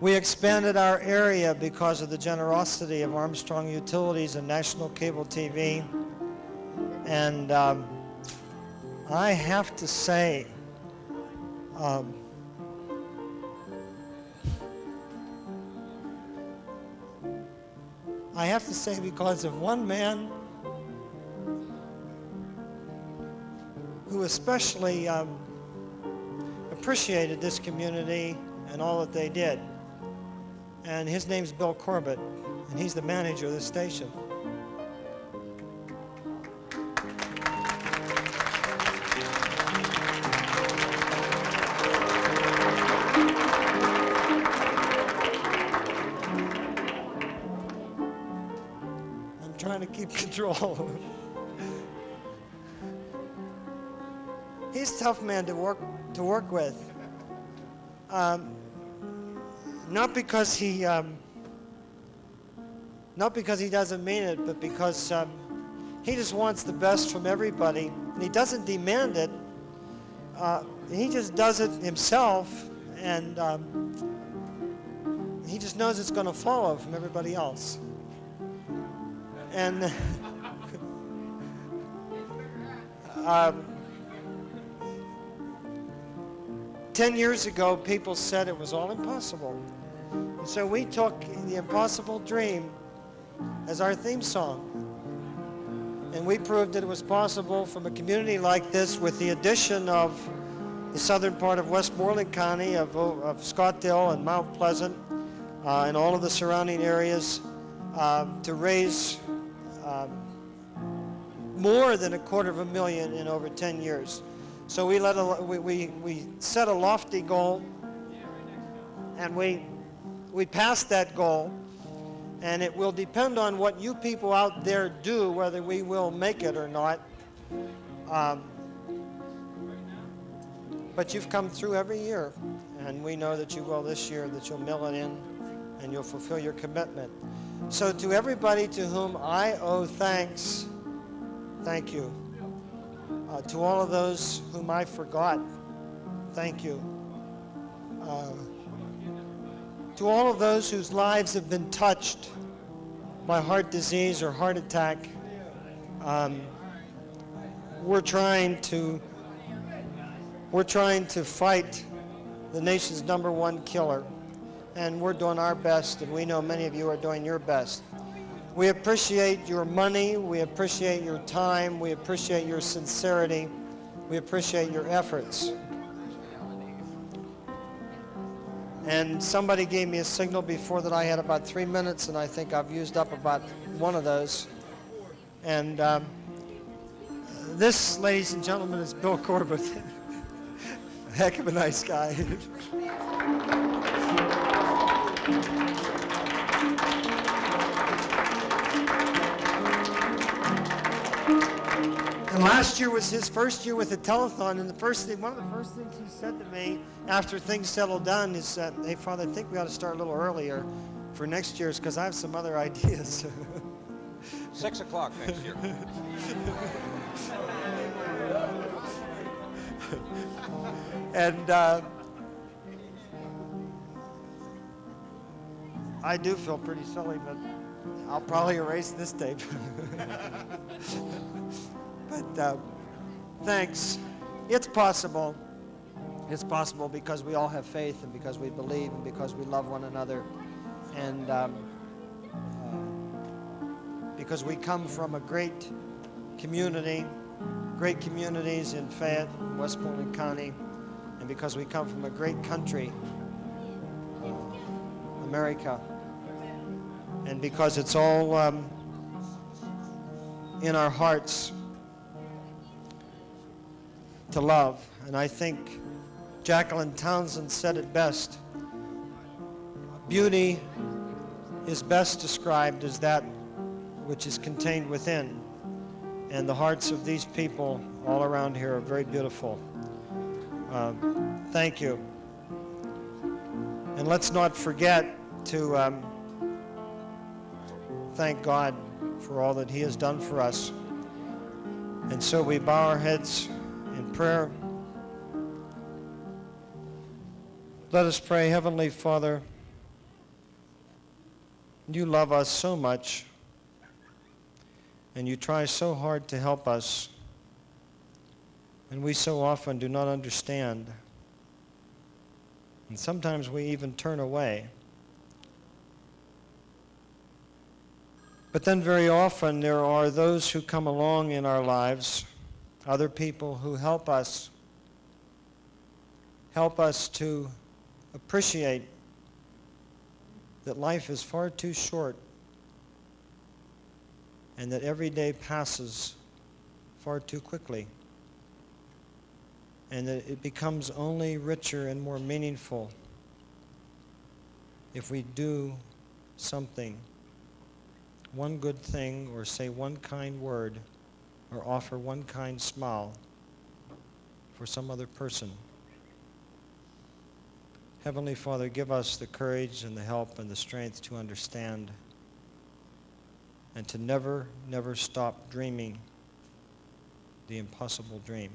We expanded our area because of the generosity of Armstrong Utilities and National Cable TV. And I have to say, because of one man who especially appreciated this community and all that they did. And his name's Bill Corbett, and he's the manager of this station. I'm trying to keep control. He's a tough man to work with. Not because he doesn't mean it, but because he just wants the best from everybody, and he doesn't demand it. He just does it himself, and he just knows it's going to follow from everybody else. And 10 years ago, people said it was all impossible. And so we took The Impossible Dream as our theme song. And we proved that it was possible from a community like this, with the addition of the southern part of Westmoreland County, of Scottsdale and Mount Pleasant, and all of the surrounding areas, to raise more than $250,000 in over 10 years. So we set a lofty goal, and we passed that goal, and it will depend on what you people out there do, whether we will make it or not. But you've come through every year, and we know that you will this year, that you'll mill it in, and you'll fulfill your commitment. So to everybody to whom I owe thanks, thank you. To all of those whom I forgot, thank you. To all of those whose lives have been touched by heart disease or heart attack, we're trying to fight the nation's #1 killer, and we're doing our best, and we know many of you are doing your best. We appreciate your money, we appreciate your time, we appreciate your sincerity, we appreciate your efforts. And somebody gave me a signal before that I had about 3 minutes, and I think I've used up about one of those. And this, ladies and gentlemen, is Bill Corbett. A heck of a nice guy. And last year was his first year with the telethon, and one of the first things he said to me after things settled down is, "Hey, Father, I think we ought to start a little earlier for next year's, because I have some other ideas." 6 o'clock next year. And I do feel pretty silly, but I'll probably erase this tape. But thanks. It's possible. It's possible because we all have faith and because we believe and because we love one another. And because we come from a great community, great communities in Fayette, Westmoreland County, and because we come from a great country, America, and because it's all in our hearts to love. And I think Jacqueline Townsend said it best. Beauty is best described as that which is contained within. And the hearts of these people all around here are very beautiful. Thank you. And let's not forget to thank God for all that He has done for us. And so we bow our heads in prayer. Let us pray. Heavenly Father, you love us so much, and you try so hard to help us, and we so often do not understand. And sometimes we even turn away. But then very often there are those who come along in our lives, other people who help us to appreciate that life is far too short and that every day passes far too quickly, and that it becomes only richer and more meaningful if we do something, one good thing, or say one kind word, or offer one kind smile for some other person. Heavenly Father, give us the courage and the help and the strength to understand and to never, never stop dreaming the impossible dream.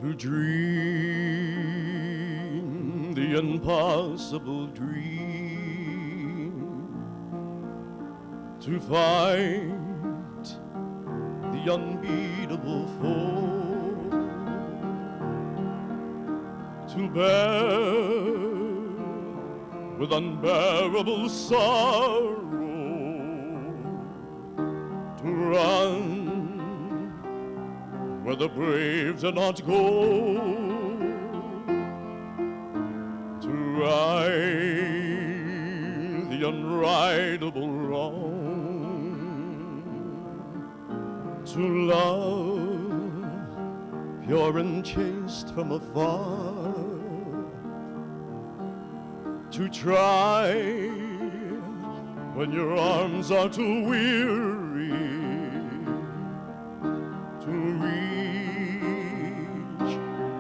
To dream the impossible dream, to fight the unbeatable foe, to bear with unbearable sorrow, to run where the brave do not go, to right the unrightable wrong, to love pure and chaste from afar, to try when your arms are too weary, to reach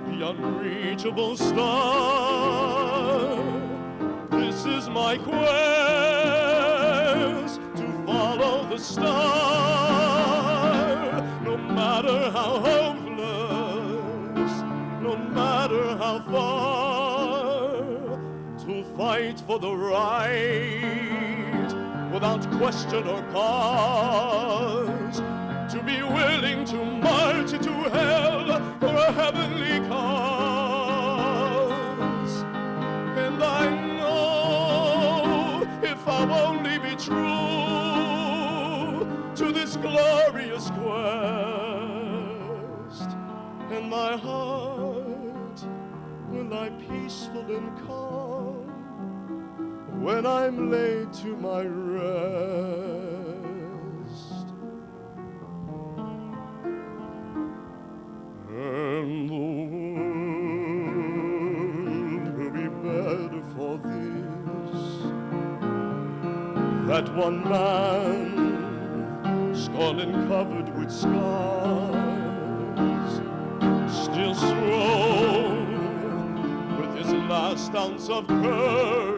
the unreachable star. This is my quest, to follow the star, no matter how hopeless, no matter how far, to fight for the right without question or pause, to be willing to march to hell for a heavenly cause. And I know if I'll only be true to this glorious quest, and my heart will lie peaceful and calm when I'm laid to my rest. And the world will be better for this, that one man, scorned and covered with scars, still strong with his last ounce of courage,